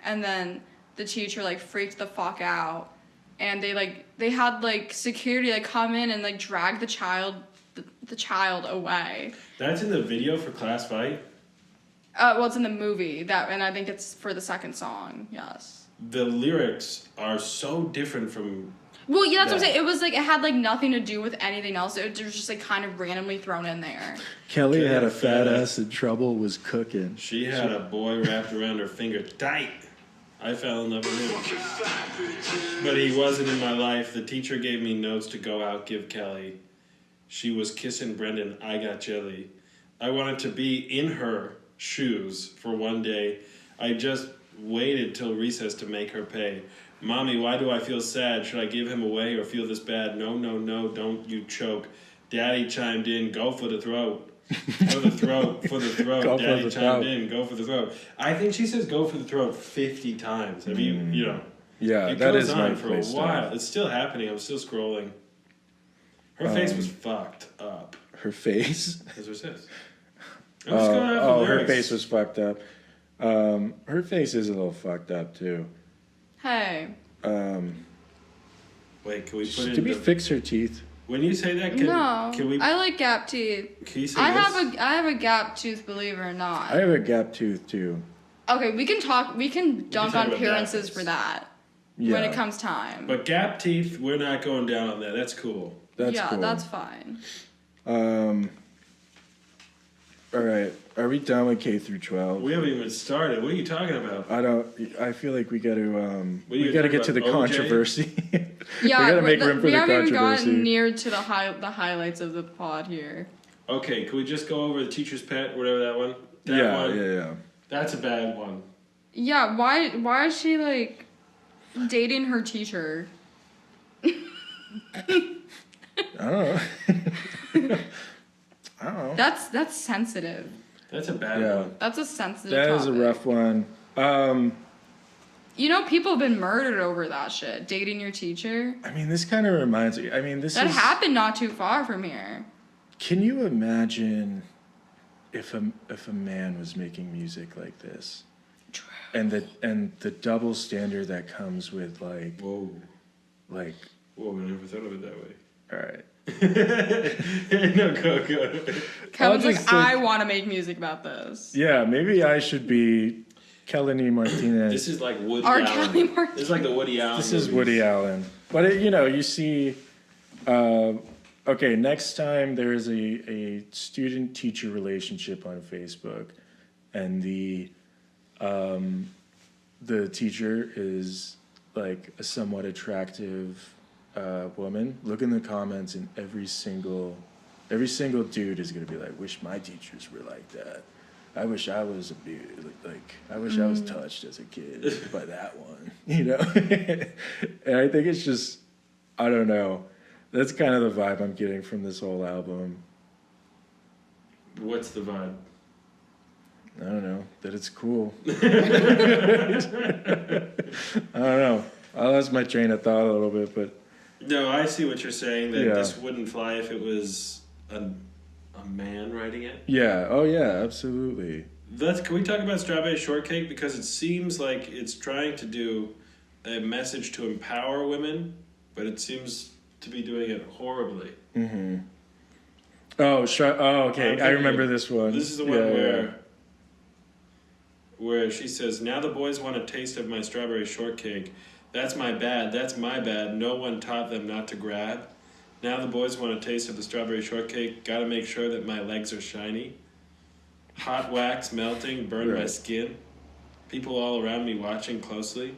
and then the teacher like freaked the fuck out, and they had like security like come in and like drag the child away. That's in the video for class fight? Well, it's in the movie and I think it's for the second song. Yes. The lyrics are so different from... Well, yeah, that's what I'm Yeah. saying. It was like it had like nothing to do with anything else. It was just like kind of randomly thrown in there. Kelly had a fat ass and trouble was cooking. She had a boy wrapped around her finger tight. I fell in love with him. But he wasn't in my life. The teacher gave me notes to go out give Kelly. She was kissing Brendan. I got jelly. I wanted to be in her shoes for one day. I just waited till recess to make her pay. Mommy, why do I feel sad? Should I give him away or feel this bad? No, don't you choke. Daddy chimed in, go for the throat. For the throat. Go for Daddy the chimed throat. in, go for the throat. I think she says go for the throat 50 times. Have you know. Yeah, It that goes is my on for a play style. while. It's still happening. I'm still scrolling. Her face was fucked up. Her face? That's what it says. I'm just going off the Her lyrics. face was fucked up. Her face is a little fucked up too. Hey. Wait, can we put in Did we the... fix her teeth? When you say that, No. can we... I like gap teeth. Can you say I this? have a gap tooth, believe it or not. I have a gap tooth too. Okay, we can dunk talk on about appearances that. for that Yeah, when it comes time. But gap teeth, we're not going down on that. That's cool. that's cool. That's fine. All right, are we done with K through 12? We haven't even started. What are you talking about? I feel like we got to. you We got to talking get to the about, OJ? controversy. Yeah, we got to make room for we the haven't even controversy. gotten near to the highlights of the pod here. Okay, can we just go over the teacher's pet, whatever that one? That yeah, one? yeah. That's a bad one. Yeah, why is she like dating her teacher? I don't know. I don't know. That's sensitive. That's a bad Yeah. one. That's a sensitive That is a topic. rough one. You know, people have been murdered over that shit. Dating your teacher. I mean, this kind of reminds me. I mean, this That is. happened not too far from here. Can you imagine if a man was making music like this, and the double standard that comes with like Whoa. All I never thought of it that way. right. No, go. Kevin's just like, I want to make music about this. Yeah, maybe I should be Kelly Martinez. This is like Woody R. Allen. Kelly Martin. This is like the Woody Allen. This is movies. Woody Allen. But you see, okay, next time there is a student-teacher relationship on Facebook, and the teacher is like a somewhat attractive woman. Look in the comments, and every single dude is gonna be like, "Wish my teachers were like that. I wish I was I wish I was touched as a kid by that one." And I think it's just, I don't know. That's kind of the vibe I'm getting from this whole album. What's the vibe? I don't know. That it's cool. I don't know. I lost my train of thought a little bit, but... No, I see what you're saying, that Yeah. this wouldn't fly if it was a man writing it. Yeah. Oh, yeah. Absolutely. Can we talk about Strawberry Shortcake? Because it seems like it's trying to do a message to empower women, but it seems to be doing it horribly. Mm-hmm. Oh, okay. I remember this one. This is the one where she says, "Now the boys want a taste of my strawberry shortcake. That's my bad. That's my bad. No one taught them not to grab. Now the boys want a taste of the strawberry shortcake. Gotta make sure that my legs are shiny. Hot wax melting, burn my skin. People all around me watching closely.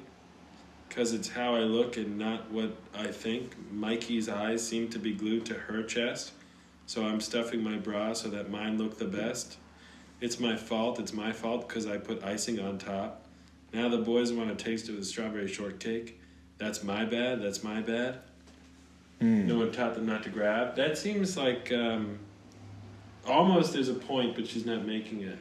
'Cause it's how I look and not what I think. Mikey's eyes seem to be glued to her chest. So I'm stuffing my bra so that mine look the best. It's my fault, because I put icing on top. Now the boys want a taste of the strawberry shortcake. That's my bad, that's my bad. No one taught them not to grab." That seems like almost there's a point, but she's not making it.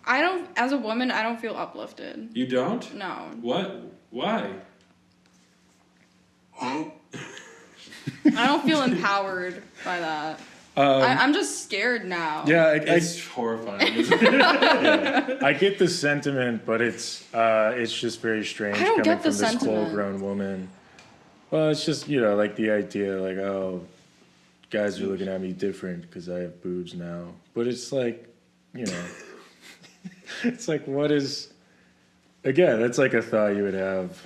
As a woman, I don't feel uplifted. You don't? No. What? Why? I don't feel empowered by that. I'm just scared now. Yeah, It's horrifying, isn't it? I get the sentiment, but it's just very strange I don't coming get from the this sentiment. full-grown woman. Well, it's just, like the idea, like, oh, guys are looking at me different because I have boobs now. But it's like, it's like, what is... Again, that's like a thought you would have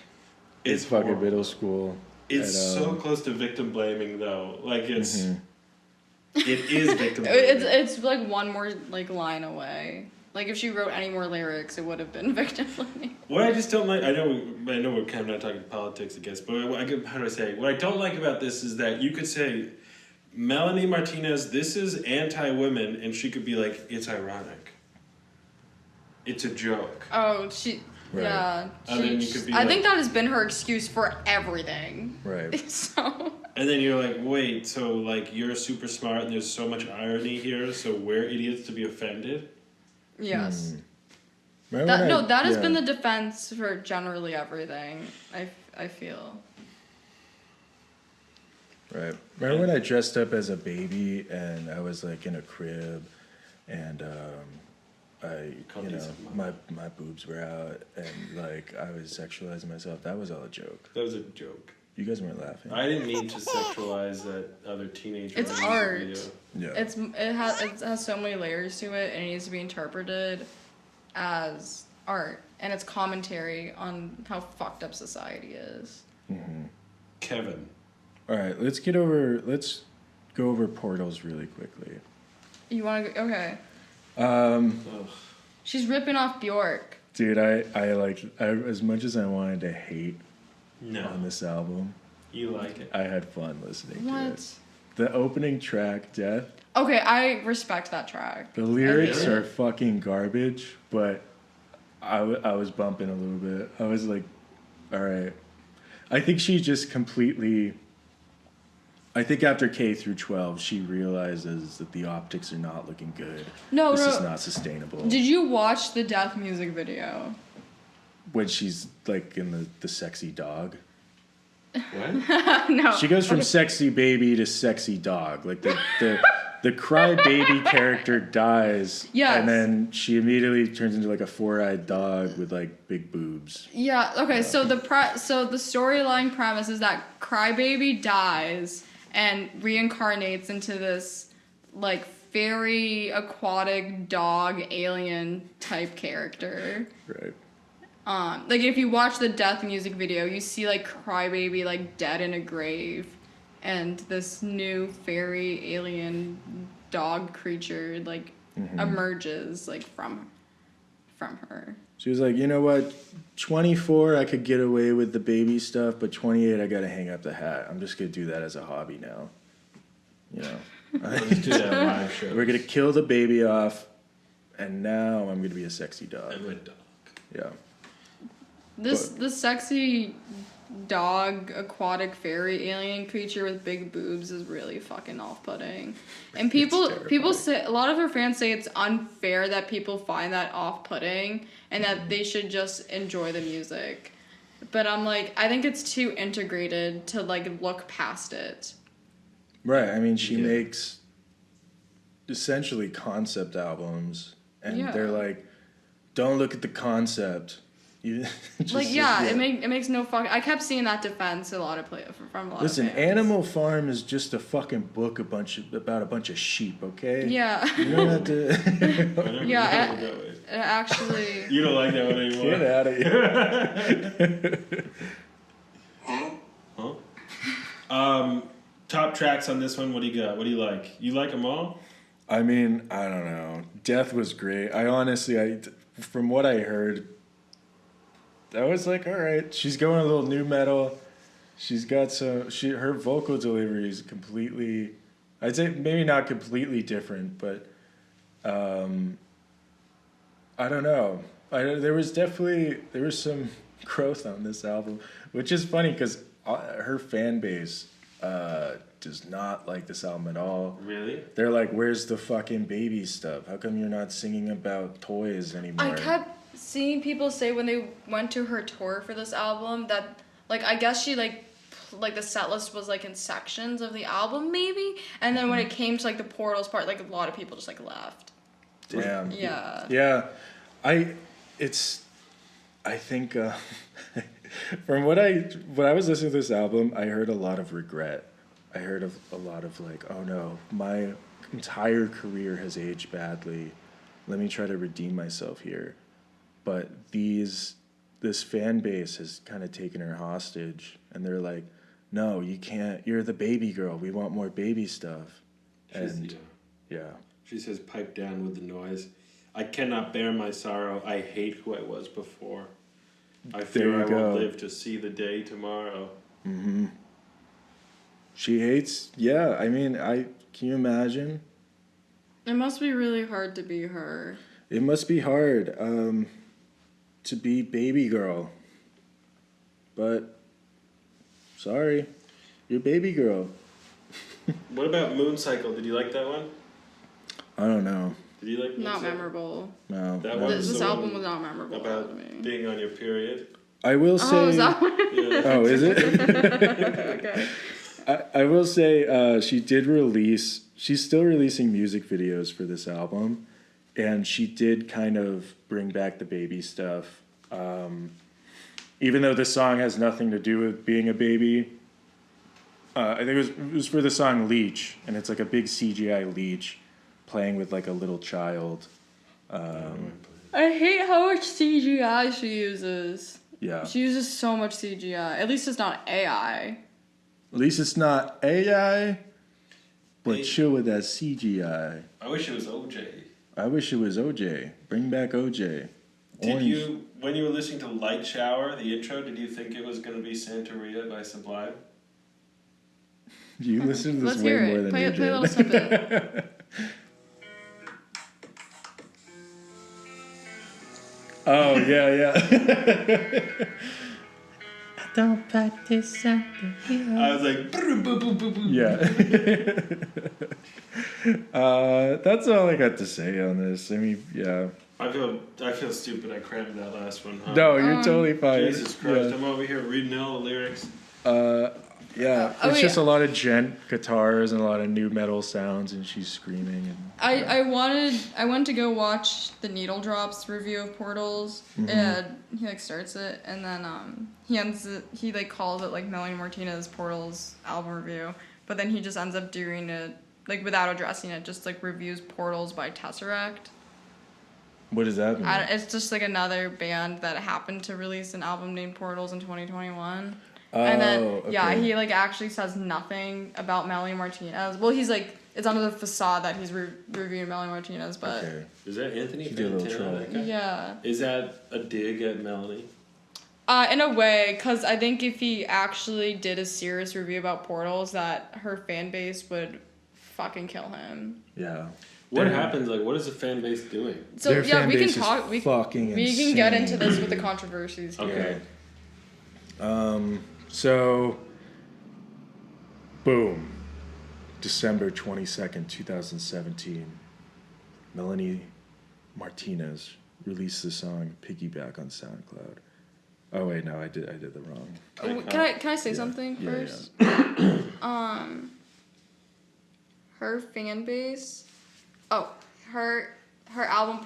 It's in fucking horrible. middle school. It's so close to victim blaming, though. Like, it's... It is victim blaming. It's like one more line away. Like if she wrote any more lyrics, it would have been victim blaming. What I just don't like, I know we're kind of not talking politics, I guess, but how do I say? What I don't like about this is that you could say, Melanie Martinez, this is anti-women, and she could be like, it's ironic. It's a joke. Oh, Right. yeah. And then you could be I like- think that has been her excuse for everything. Right. So. And then you're like, wait, so like you're super smart and there's so much irony here, so we're idiots to be offended? Yes. Remember when That has been the defense for generally everything. I feel. Right. Remember when I dressed up as a baby and I was like in a crib and my boobs were out and like I was sexualizing myself? That was all a joke. That was a joke. You guys weren't laughing. I didn't mean to sexualize that other teenager. It's in the art. video. Yeah. It has so many layers to it, and it needs to be interpreted as art, and it's commentary on how fucked up society is. Kevin. All right, let's go over portals really quickly. You want to go? Okay. Ugh. She's ripping off Bjork. Dude, I as much as I wanted to hate No. on this album, You like it. I had fun listening to What? it. The opening track, Death, Okay, I respect that track. the lyrics Really? are fucking garbage, but I was bumping a little bit. I was like, all right. I think she just completely... I think after K through 12, she realizes that the optics are not looking good. No, This no. is not sustainable. Did you watch the Death music video? When she's like in the sexy dog. What? No. She goes from sexy baby to sexy dog. Like the cry baby character dies. Yes. And then she immediately turns into like a four-eyed dog with like big boobs. Yeah. Okay. So the storyline premise is that Crybaby dies and reincarnates into this like fairy aquatic dog alien type character. Right. Like if you watch the Death music video, you see like Crybaby like dead in a grave, and this new fairy alien dog creature like emerges like from her. She was like, you know what? 24, I could get away with the baby stuff, but 28, I gotta hang up the hat. I'm just gonna do that as a hobby now. You know? Let's do that live show. We're gonna kill the baby off, and now I'm gonna be a sexy dog. I'm a dog. Yeah. The sexy dog aquatic fairy alien creature with big boobs is really fucking off-putting. And people say, a lot of her fans say it's unfair that people find that off-putting and that they should just enjoy the music. But I'm like, I think it's too integrated to like look past it. Right. I mean, she makes essentially concept albums, and they're like, don't look at the concept. You like it makes no fucking. I kept seeing that defense from a lot of Listen, fans. Animal Farm is just a fucking book about a bunch of sheep, okay? Yeah. You don't have to. Yeah, actually. You don't like that one anymore. Get out of here. Top tracks on this one. What do you got? What do you like? You like them all? I mean, I don't know. Death was great. From what I heard, I was like, all right, she's going a little new metal. She's got her vocal delivery is completely, I'd say maybe not completely different, but I don't know. There was some growth on this album, which is funny because her fan base does not like this album at all. Really? They're like, where's the fucking baby stuff? How come you're not singing about toys anymore? I kept seeing people say when they went to her tour for this album that, like, I guess she, like the set list was, like, in sections of the album, maybe? And then when it came to, like, the Portals part, like, a lot of people just, like, left. Damn. Yeah. Yeah. I think from when I was listening to this album, I heard a lot of regret. I heard of a lot of like, oh no, my entire career has aged badly. Let me try to redeem myself here. But this fan base has kind of taken her hostage, and they're like, no, you can't. You're the baby girl. We want more baby stuff. She says, pipe down with the noise. I cannot bear my sorrow. I hate who I was before. I fear I won't live to see the day tomorrow. Mm-hmm. She hates, I mean, can you imagine? It must be really hard to be her. It must be hard to be baby girl. But, sorry, you're baby girl. What about Moon Cycle? Did you like that one? I don't know. Did you like Moon Not Cycle? memorable. No. This album was not memorable about to me. being on your period. I will say... Oh, is that what Oh, is it? Okay. I will say she's still releasing music videos for this album, and she did kind of bring back the baby stuff. Even though the song has nothing to do with being a baby, I think it was for the song Leech, and it's like a big CGI leech playing with like a little child. I hate how much CGI she uses. Yeah. She uses so much CGI. At least it's not AI. At least it's not AI, but chill with that CGI. I wish it was OJ. I wish it was OJ. Bring back OJ. When you were listening to Light Shower, the intro, did you think it was going to be Santeria by Sublime? You listen to this Let's way hear more it. than Play you a little did. snippet. Oh, yeah. I don't practice at the I was like, boom, boom, boom, boom, boom. Yeah. That's all I got to say on this. I mean, yeah. I feel stupid. I crammed that last one. Huh? No, you're totally fine. Jesus Christ! Yeah. I'm over here reading all the lyrics. Yeah, Oh, it's just yeah. a lot of gent guitars and a lot of new metal sounds, and she's screaming. And I went to go watch the Needle Drops review of Portals, and he like starts it, and then he like calls it like Melanie Martinez Portals album review, but then he just ends up doing it like without addressing it, just like reviews Portals by Tesseract. what does that mean? It's just like another band that happened to release an album named Portals in 2021. And then, okay. he, like, actually says nothing about Melanie Martinez. Well, he's, like, it's under the facade that he's reviewing Melanie Martinez, but... Okay. Is that Anthony He did a little Fantana? troll. That guy? Yeah. Is that a dig at Melanie? In a way, because I think if he actually did a serious review about Portals, that her fan base would fucking kill him. Yeah. What happens? Like, what is the fan base doing? So, Their yeah, fan we can base is talk... We fucking can get insane. into this with the controversies here. Okay. So, boom. December 22nd, 2017. Melanie Martinez released the song Piggyback on SoundCloud. Oh wait, no, I did the wrong. Can I say something Yeah, first? Her fan base. Oh, her album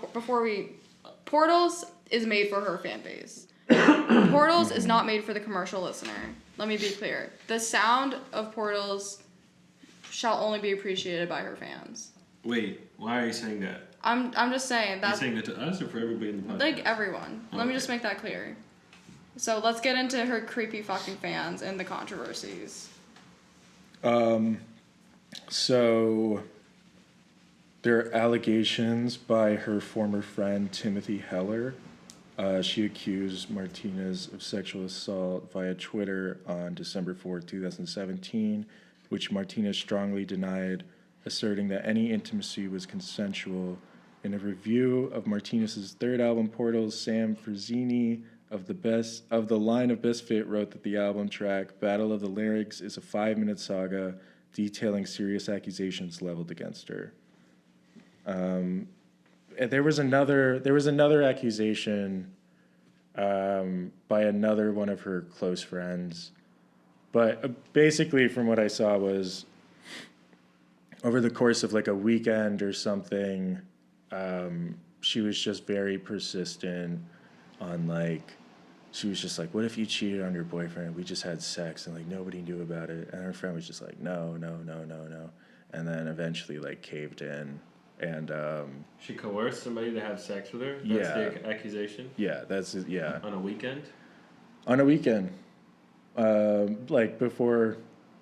Portals is made for her fan base. Portals is not made for the commercial listener. Let me be clear. The sound of Portals shall only be appreciated by her fans. Wait, why are you saying that? I'm just saying Are you that's saying that to us or for everybody in the podcast? like everyone. Let me Okay. just make that clear. So let's get into her creepy fucking fans and the controversies. So there are allegations by her former friend Timothy Heller. She accused Martinez of sexual assault via Twitter on December 4, 2017, which Martinez strongly denied, asserting that any intimacy was consensual. In a review of Martinez's third album, Portals, Sam Frazini of the line of Best Fit wrote that the album track Battle of the Lyrics is a 5-minute saga detailing serious accusations leveled against her. And there was another accusation by another one of her close friends, but basically from what I saw was over the course of like a weekend or something, she was just very persistent on like, she was just like, what if you cheated on your boyfriend? We just had sex and like nobody knew about it. And her friend was just like, no. And then eventually like caved in. And She coerced somebody to have sex with her? That's Yeah. the accusation? yeah, that's it. Yeah. On a weekend? On a weekend. Like before,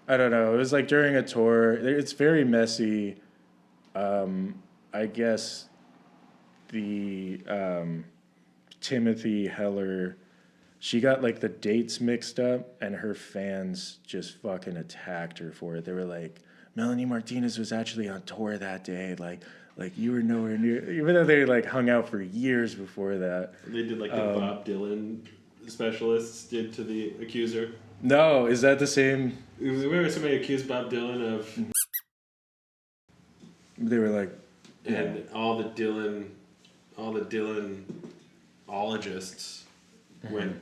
I don't know. It was like during a tour. It's very messy. I guess the Timothy Heller, she got like the dates mixed up and her fans just fucking attacked her for it. They were like, Melanie Martinez was actually on tour that day. Like you were nowhere near, even though they like hung out for years before that. They did like the Bob Dylan specialists did to the accuser. No, is that the same? Remember somebody accused Bob Dylan of... They were like, And all the Dylanologists went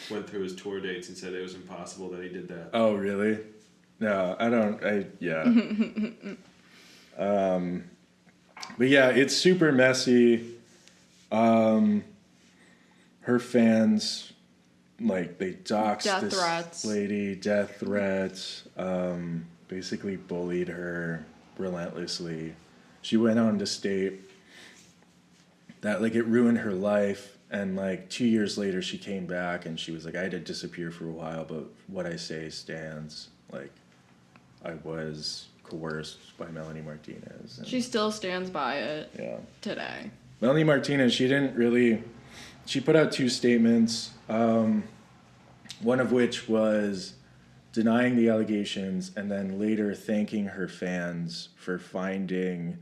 through his tour dates and said it was impossible that he did that. oh really? No, yeah. But yeah, it's super messy. Her fans, like, they doxed Death this threats. lady, death threats, basically bullied her relentlessly. She went on to state that, like, it ruined her life. And, like, 2 years later, she came back and she was like, I had to disappear for a while, but what I say stands. Like, I was coerced by Melanie Martinez. And, She still stands by it yeah. today. Melanie Martinez, she put out 2 statements, one of which was denying the allegations and then later thanking her fans for finding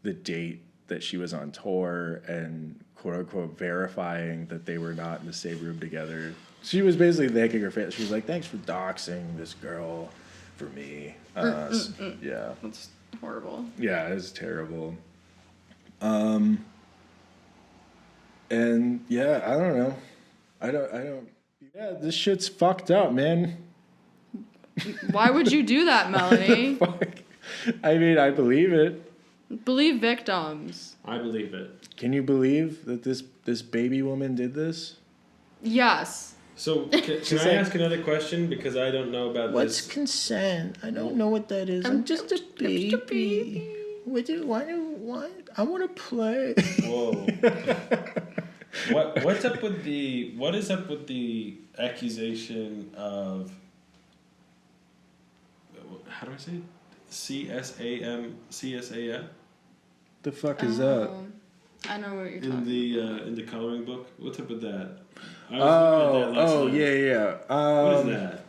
the date that she was on tour and quote unquote verifying that they were not in the same room together. She was basically thanking her fans. She was like, thanks for doxing this girl for me. Yeah. That's horrible. Yeah, it's terrible. And yeah, I don't know. I don't. Yeah, this shit's fucked up, man. Why would you do that, Melanie? Fuck. I mean, I believe it. Believe victims. I believe it. Can you believe that this baby woman did this? Yes. So, can I like- ask another question? Because I don't know about What's this. consent? I don't know what that is. I'm just a baby. What? I want to play. Whoa. What is up with the accusation of, how do I say it? CSAM? The fuck is that? I know what you're In talking the in the coloring book? What's up with that? I was looking at that last night. Yeah. What is that?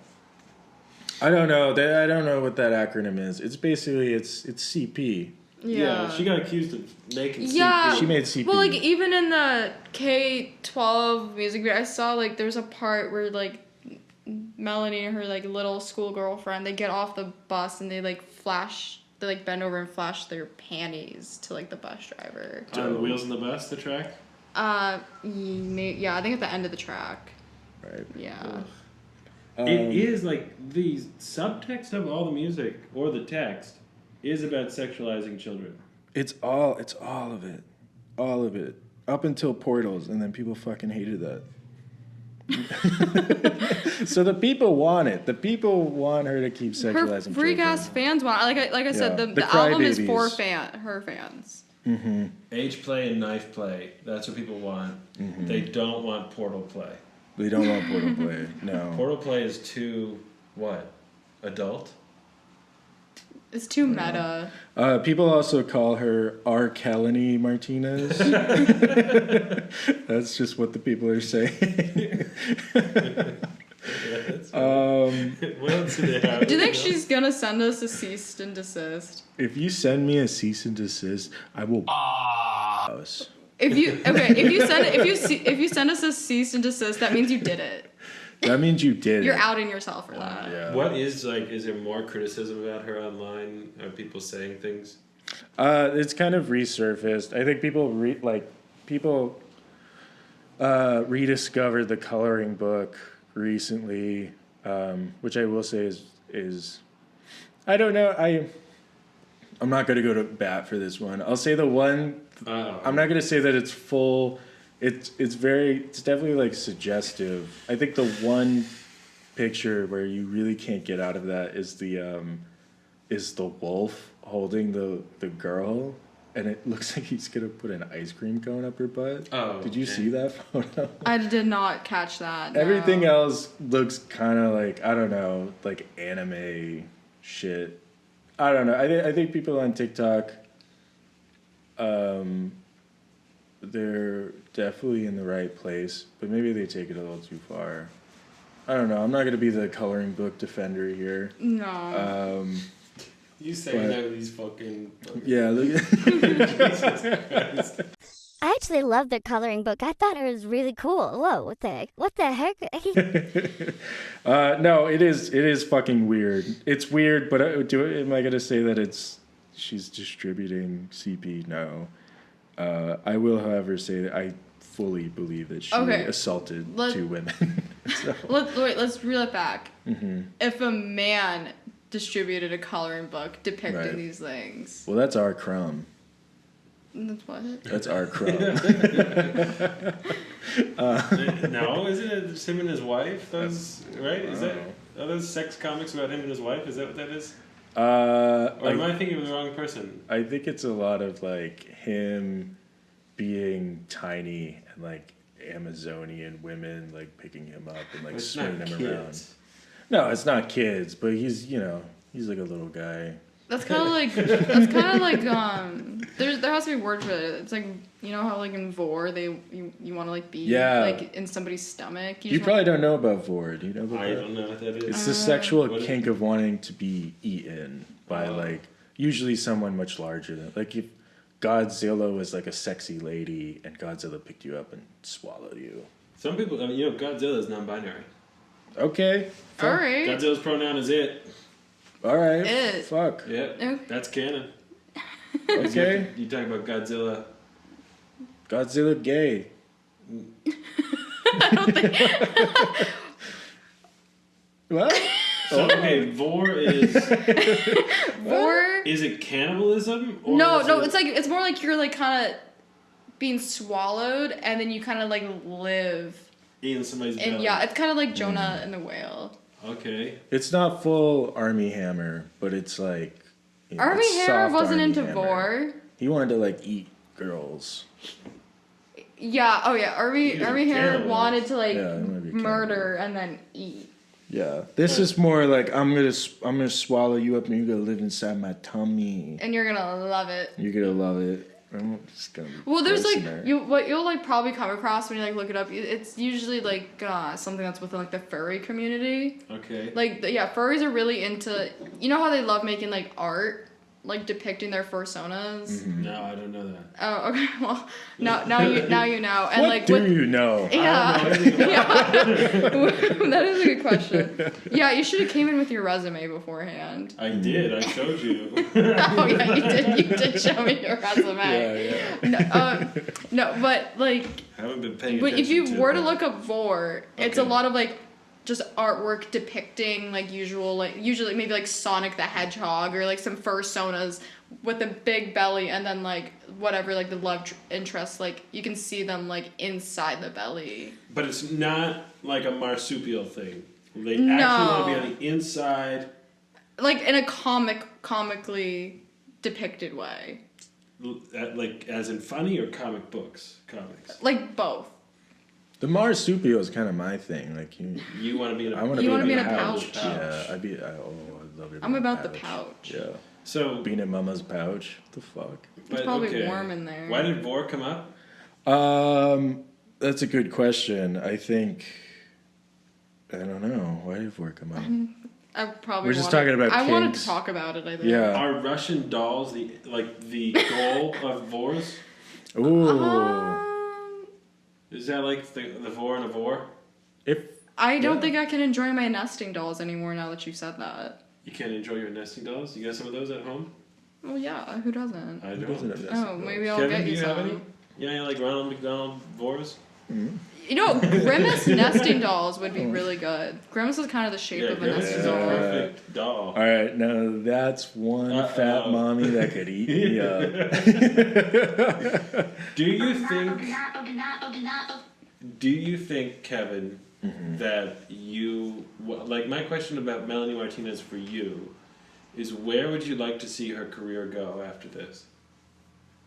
I don't know. I don't know what that acronym is. It's basically it's CP. Yeah. She got accused of making Yeah. CP. She made CP. Well, like, even in the K-12 music video, I saw, like, there's a part where, like, Melanie and her like little school girlfriend, they get off the bus and they like bend over and flash their panties to like the bus driver. On Wheels on the Bus, the track? Yeah, I think at the end of the track. Right. Yeah. It is like the subtext of all the music or the text is about sexualizing children. It's all of it. All of it. Up until Portals, and then people fucking hated that. So the people want it. The people want her to keep sexualizing Her freak children. ass fans want. Like I said, Yeah. the The album is for crybabies. her fans. Mm-hmm. Age play and knife play. That's what people want. Mm-hmm. They don't want Portal play. They don't want Portal play. No. Portal play is too, what? Adult? It's too meta. People also call her R. Kelly Martinez. That's just what the people are saying. What else do they have? Do you think she's gonna send us a cease and desist? If you send me a cease and desist, I will. House. If you send us a cease and desist, that means you did it. That means you did. You're it. outing yourself for that. Yeah. What is is there more criticism about her online? Are people saying things? It's kind of resurfaced. I think people rediscovered the coloring book recently, which I will say is I don't know. I'm not going to go to bat for this one. I'll say the one. I'm not going to say that it's full. It's definitely like suggestive. I think the one picture where you really can't get out of that is the wolf holding the girl, and it looks like he's gonna put an ice cream cone up her butt. Oh, did you see that photo? I did not catch that. No. Everything else looks kind of like, I don't know, like anime shit. I don't know. I think people on TikTok, they're definitely in the right place, but maybe they take it a little too far. I don't know. I'm not going to be the coloring book defender here. No. You saying that with these fucking... Yeah, look at... Jesus Christ. I actually love the coloring book. I thought it was really cool. Whoa, what the heck? No, it is fucking weird. It's weird, but am I going to say that she's distributing CP? No. I will, however, say that I fully believe that she assaulted two women. So. Let's reel it back. Mm-hmm. If a man distributed a coloring book depicting Right. these things, Well, that's our crumb. that's what. That's our crumb. No, isn't it just him and his wife? Those right? Are those sex comics about him and his wife? Is that what that is? Or am I thinking of the wrong person? I think it's a lot of like him being tiny and like Amazonian women like picking him up and like It's swinging not him kids. around. No, it's not kids, but he's like a little guy. That's kind of like there has to be a word for it. It's like, you know how like in vore you want to like be like in somebody's stomach. You probably don't know about vore. Do you know about I that? don't know what that is. It's the sexual What is kink of wanting to be eaten by like usually someone much larger than like if Godzilla was like a sexy lady and Godzilla picked you up and swallowed you. Some people, Godzilla is non-binary. Okay. All right. Godzilla's pronoun is it. All right. It. Fuck. Yeah, Okay. that's canon. Okay. You talk about Godzilla. Godzilla gay. I don't think. What? So okay, vore is Vore. is it cannibalism? Or No, is it's more like you're like kind of being swallowed and then you kind of like live. eating somebody's And belly. yeah, it's kind of like Jonah and the whale. Okay. It's not full Army Hammer, but it's like. Army it's Hammer soft wasn't Armie into Hammer. vore. He wanted to like eat girls. Yeah. Oh yeah. Army He was a Hammer cannibal. wanted to like Yeah, he wanted to be a murder and then eat. Yeah, this is more like I'm gonna swallow you up and you're gonna live inside my tummy. And you're gonna love it. You're gonna love it. I'm just gonna. Be Well, there's gross in like there. what you'll like probably come across when you like look it up. It's usually like something that's within like the furry community. Okay. Like yeah, furries are really into. You know how they love making like art. like depicting their furs. No, I don't know that. Oh, okay. Well, now you know. And What like do you know? Yeah. That is a good question. Yeah, you should have came in with your resume beforehand. I did. I showed you. Oh yeah, you did. You did show me your resume. Yeah. No, but like, I haven't been paying but attention if you were to that. look up vore, it's a Okay. lot of like just artwork depicting like usually maybe like Sonic the Hedgehog or like some fursonas with a big belly and then like whatever like the love interest, like you can see them like inside the belly. But it's not like a marsupial thing. They No. actually want to be on the inside. Like in a comically depicted way. Like as in funny or comics. Like both. The marsupial is kind of my thing. Like You want to be in a I want You to wanna be be in in a a pouch. pouch. Yeah, I'd love it. I'm about the pouch. Yeah, So, being in mama's pouch. What the fuck? It's probably warm in there. Why did vore come up? That's a good question. I think I don't know. Why did vore come up? I probably We're just wanted- talking about I wanted kinks. to talk about it, I think. Yeah. Are Russian dolls the goal of vores? Ooh. Is that like the vore and a vore? If I don't Yeah. think I can enjoy my nesting dolls anymore now that you've said that. You can't enjoy your nesting dolls? You got some of those at home? Well, yeah, who doesn't? I Who doesn't have don't. nesting Oh, dolls? maybe I'll Kevin, get do you you have any? some. Yeah, like Ronald McDonald vores? You know, Grimace nesting dolls would be really good. Grimace is kind of the shape of a Grimace nesting is a doll. perfect doll. All right, now that's one fat mommy that could eat me up. Do you think, Kevin, Mm-hmm. that like my question about Melanie Martinez for you is where would you like to see her career go after this?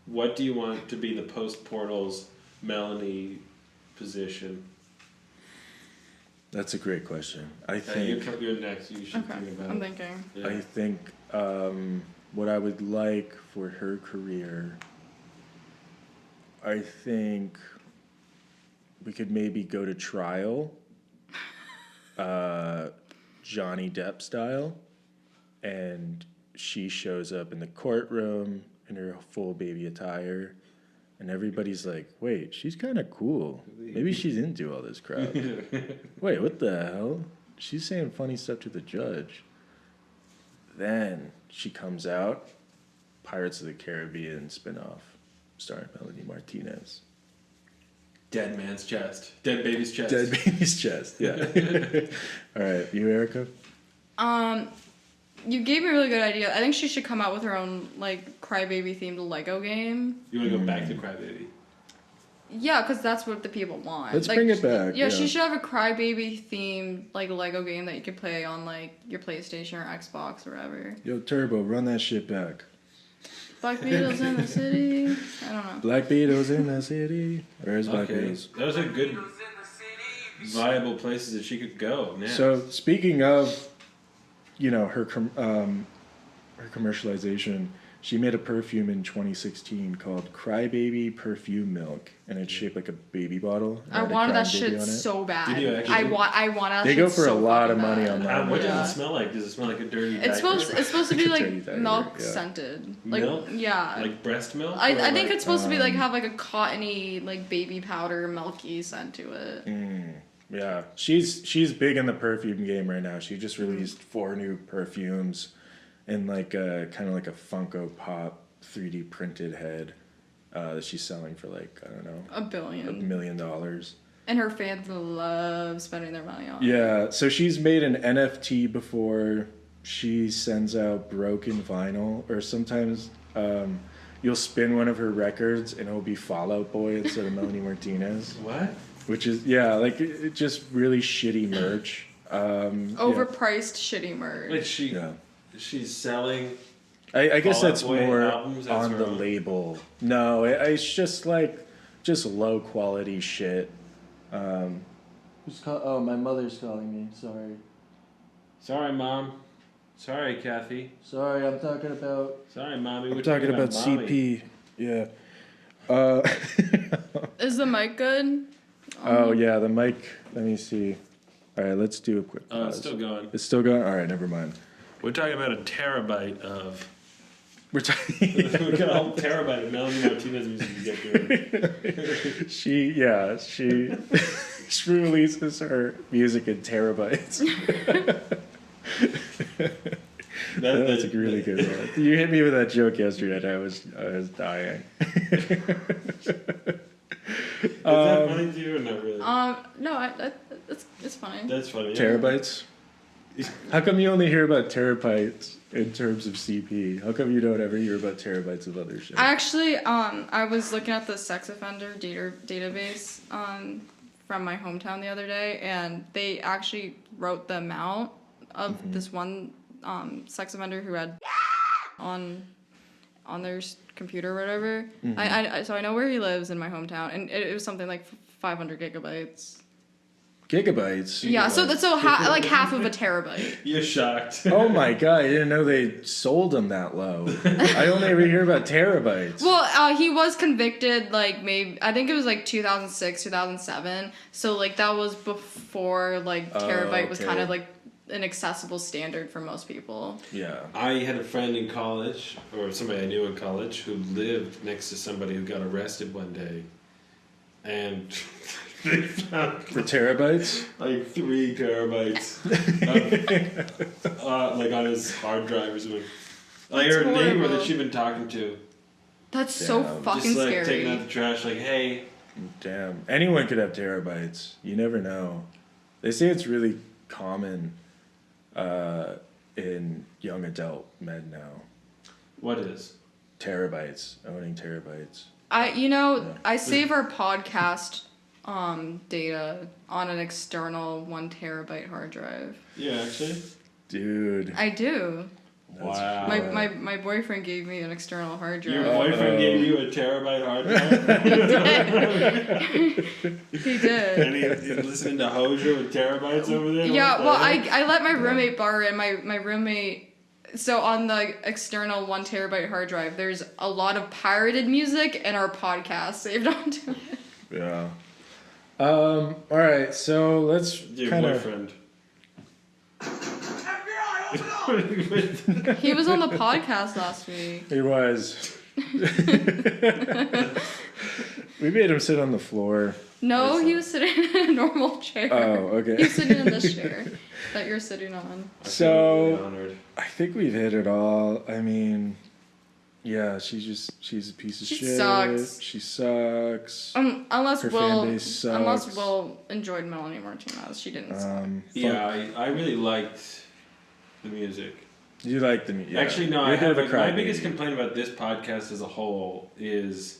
What do you want to be the post-Portals Melanie position? That's a great question. I think. You're next. You should Okay, think about I'm it. thinking. Yeah. I think what I would like for her career, I think we could maybe go to trial, Johnny Depp style, and she shows up in the courtroom in her full baby attire, and everybody's like, wait, she's kind of cool. Maybe she's into all this crap. Wait, what the hell? She's saying funny stuff to the judge. Then she comes out, Pirates of the Caribbean spinoff, starring Melanie Martinez. Dead man's chest. Dead baby's chest. Dead baby's chest, yeah. All right, you, Erica? You gave me a really good idea. I think she should come out with her own like crybaby themed Lego game. You want to go back to Crybaby? Yeah, because that's what the people want. Let's Like, bring it back. Yeah, she should have a crybaby themed like Lego game that you could play on like your PlayStation or Xbox or whatever. Yo, Turbo, run that shit back. Black Beatles in the city. I don't know. Black Beatles in the city. Where's Black Okay, Beatles? those are good, viable places that she could go. Now. So speaking of, her commercialization, she made a perfume in 2016 called Crybaby Perfume Milk, and it's shaped like a baby bottle. and I had a wanted that crying baby shit on it. so bad. Did you actually? I want that They shit go for so a lot fucking of money bad. online. What Yeah. does it smell like? Does it smell like a dirty diaper? It's supposed to be Dirty like diaper, milk yeah. scented. Like Milk? yeah. Like breast milk? I or think like- it's supposed to be like have like a cottony like baby powder milky scent to it. Yeah, she's big in the perfume game right now. She just released 4 new perfumes, and like kind of like a Funko Pop 3D printed head that she's selling for like I don't know $1 billion. $1 million. And her fans love spending their money on it. Yeah, so she's made an NFT before. She sends out broken vinyl, or sometimes you'll spin one of her records and it'll be Fall Out Boy instead of Melanie Martinez. What? Which is like it just really shitty merch. Overpriced shitty merch. Like she's selling. I guess Fall Out that's Boy more albums, that's on her the own. label. No, it's just like low quality shit. Oh, my mother's calling me. Sorry. Sorry, Mom. Sorry, Kathy. Sorry, I'm talking about. Sorry, Mommy. I'm talking about Mommy. CP. Yeah. Is the mic good? Oh yeah, the mic. Let me see. All right, let's do a quick Oh, pause. it's still going. It's still going. All right, never mind. We're talking about a terabyte of We're talking. We got a whole terabyte of Melanie Martinez music to get through. she she releases her music in terabytes. That's a really good one. You hit me with that joke yesterday, and I was dying. Is that funny to you or not really? No, it's fine. That's funny. Yeah. Terabytes? How come you only hear about terabytes in terms of CP? How come you don't ever hear about terabytes of other shit? Actually, I was looking at the sex offender database from my hometown the other day, and they actually wrote the amount of this one sex offender who had on their computer or whatever. So I know where he lives in my hometown, and it was something like 500 gigabytes. Gigabytes? Yeah, so like half of a terabyte. You're shocked. Oh my god, I didn't know they sold them that low. I only ever hear about terabytes. Well, he was convicted like maybe I think it was like 2006, 2007. So like that was before like terabyte was kind of like an accessible standard for most people. Yeah. I had a friend in college, or somebody I knew in college, who lived next to somebody who got arrested one day, and they found For terabytes? like 3 terabytes, like on his hard drive or something. Like her That's neighbor horrible. that she'd been talking to, That's so Damn. fucking just like scary. taking out the trash, like, hey, Damn. Anyone could have terabytes. You never know. They say it's really common in young adult men now. what is? Terabytes. Owning terabytes. I save our podcast data on an external 1 terabyte hard drive. Yeah, actually. Dude. I do. Wow. My boyfriend gave me an external hard drive. Your boyfriend gave you a terabyte hard drive? He did. And he's listening to Hozier with terabytes over there? Yeah, What the well, heck? I let my roommate borrow it, and my roommate. So on the external 1 terabyte hard drive, there's a lot of pirated music and our podcast saved onto it. Yeah. All right, so let's Your kind of. boyfriend. FBI, open up! He was on the podcast last week. He was. We made him sit on the floor. No, he was sitting in a normal chair. Oh, okay. He was sitting in this chair that you're sitting on. I feel So really honored. I think we've hit it all. I mean, yeah, she's a piece of She shit. sucks. She sucks. Unless Her fan base sucks. Will enjoyed Melanie Martinez, she didn't. Suck. Yeah, I really liked the music. You like the music? Yeah. Actually, no, You're I a bit of have a my crybaby. biggest complaint about this podcast as a whole is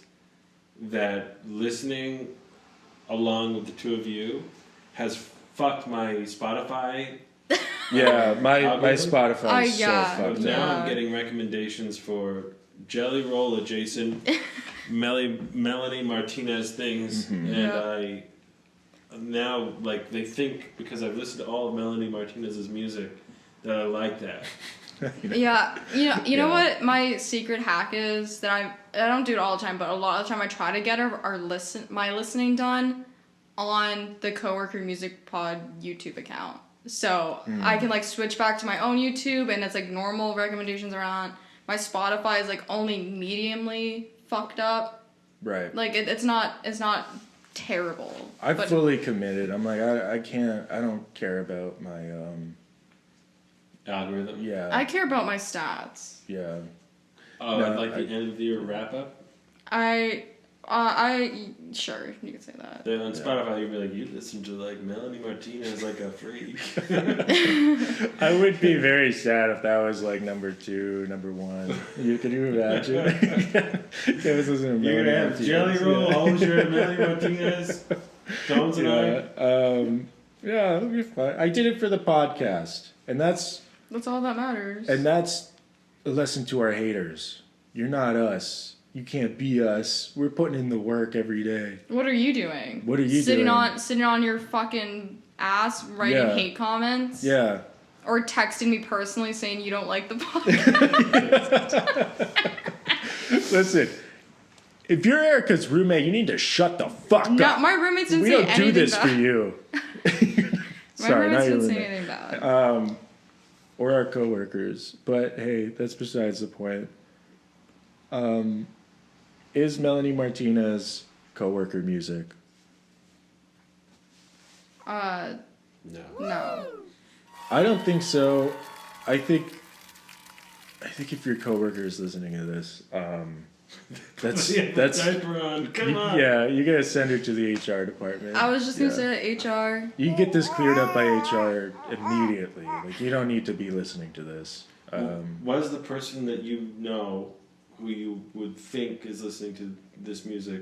that listening along with the two of you has fucked my Spotify. Yeah, my Algorithm? Spotify is yeah. so fucked Now up. I'm getting recommendations for Jelly Roll adjacent Melanie Martinez things, and I now like they think because I've listened to all of Melanie Martinez's music that I like that. Yeah, you know Yeah. what my secret hack is that I don't do it all the time, but a lot of the time I try to get my listening done on the Coworker Music Pod YouTube account. So I can like switch back to my own YouTube and it's like normal recommendations around. My Spotify is like only mediumly fucked up. Right. Like it's not terrible. I've but fully committed. I'm like I can't. I don't care about my Algorithm. Yeah. I care about my stats. Yeah. Oh, No, like the end of the year wrap up. Sure, you can say that. Then on Spotify, you'd be like, you listen to like Melanie Martinez like a freak. I would be very sad if that was like number 2, number 1. Could you imagine? I was listening to You're gonna have Martinez, Jelly Roll, yeah. Hozier, and Melanie Martinez, Tones and I. Yeah, it'll be fun. I did it for the podcast, and that's All that matters. a lesson to our haters. You're not us. You can't be us. We're putting in the work every day. What are you doing? What are you sitting doing? Sitting on your fucking ass writing Yeah. hate comments? Yeah. Or texting me personally saying you don't like the podcast? Listen, if you're Erica's roommate, you need to shut the fuck No, up. my roommates didn't We say don't anything do this bad. for you. My Sorry, not roommates your didn't say roommate. anything bad. Or our coworkers. But hey, that's besides the point. Is Melanie Martinez coworker music? No. No. I don't think so. I think if your coworker is listening to this, that's Diaper on. Come on. yeah, you gotta send her to the HR department. I was just gonna say HR. You get this cleared up by HR immediately. Like, you don't need to be listening to this. Was the person that you know, who you would think is listening to this music,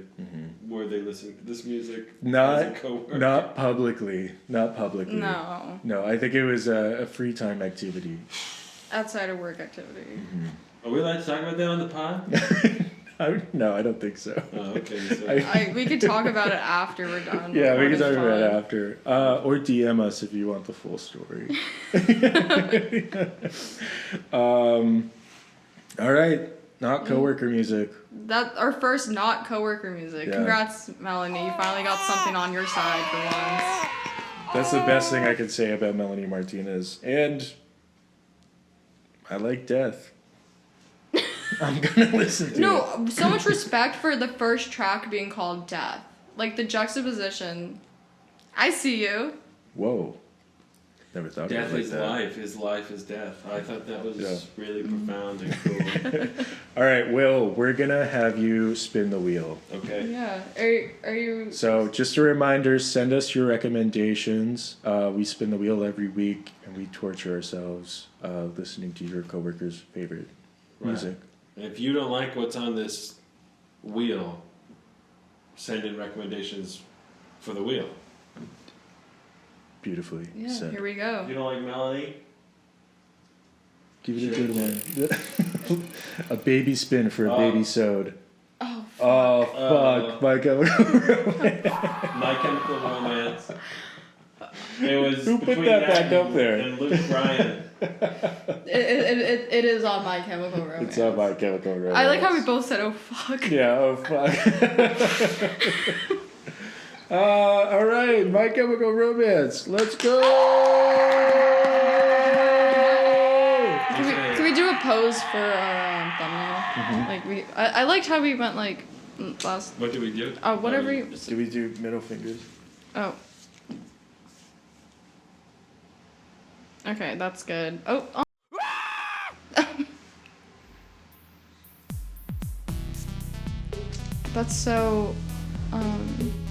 were they listening to this music as a Not coworker? not publicly. Not publicly. No. No, I think it was a free time activity. Outside of work activity. Are we allowed to talk about that on the pod? No, I don't think so. Oh, okay. So. We could talk about it after we're done. Yeah, we can talk Recording's about it fine. after. Or DM us if you want the full story. All right, not coworker music. That our first not coworker music. Yeah. Congrats, Melanie. You finally got something on your side for once. That's the best thing I can say about Melanie Martinez. And I like death. I'm gonna listen to it. No, so much respect for the first track being called Death. Like the juxtaposition. I see you. Whoa. Never thought Death of it like is that. life. His life is death. I thought that was Yeah. really profound and cool. All right, Will, we're gonna have you spin the wheel. Okay. Yeah. Are you So just a reminder, send us your recommendations. We spin the wheel every week and we torture ourselves listening to your coworkers' favorite music. If you don't like what's on this wheel, send in recommendations for the wheel. Beautifully Yeah, said. here we go. You don't like Melanie? Give it a good one. A baby spin for a baby sewed. Oh, Oh, fuck. My Chemical Romance. My Chemical Romance. It was Who put between that back and- up there? And Luke Bryan. it is on My Chemical Romance. It's not My Chemical Romance. I like how we both said, "Oh fuck." Yeah, oh fuck. All right, My Chemical Romance. Let's go. Can we do a pose for our thumbnail? Like I liked how we went like last. What did we do? Whatever. You, Do we do middle fingers? oh. Okay, that's good. Oh. That's so.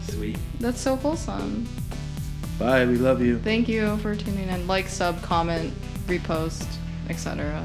Sweet. That's so wholesome. Bye, we love you. Thank you for tuning in. Like, sub, comment, repost, etc.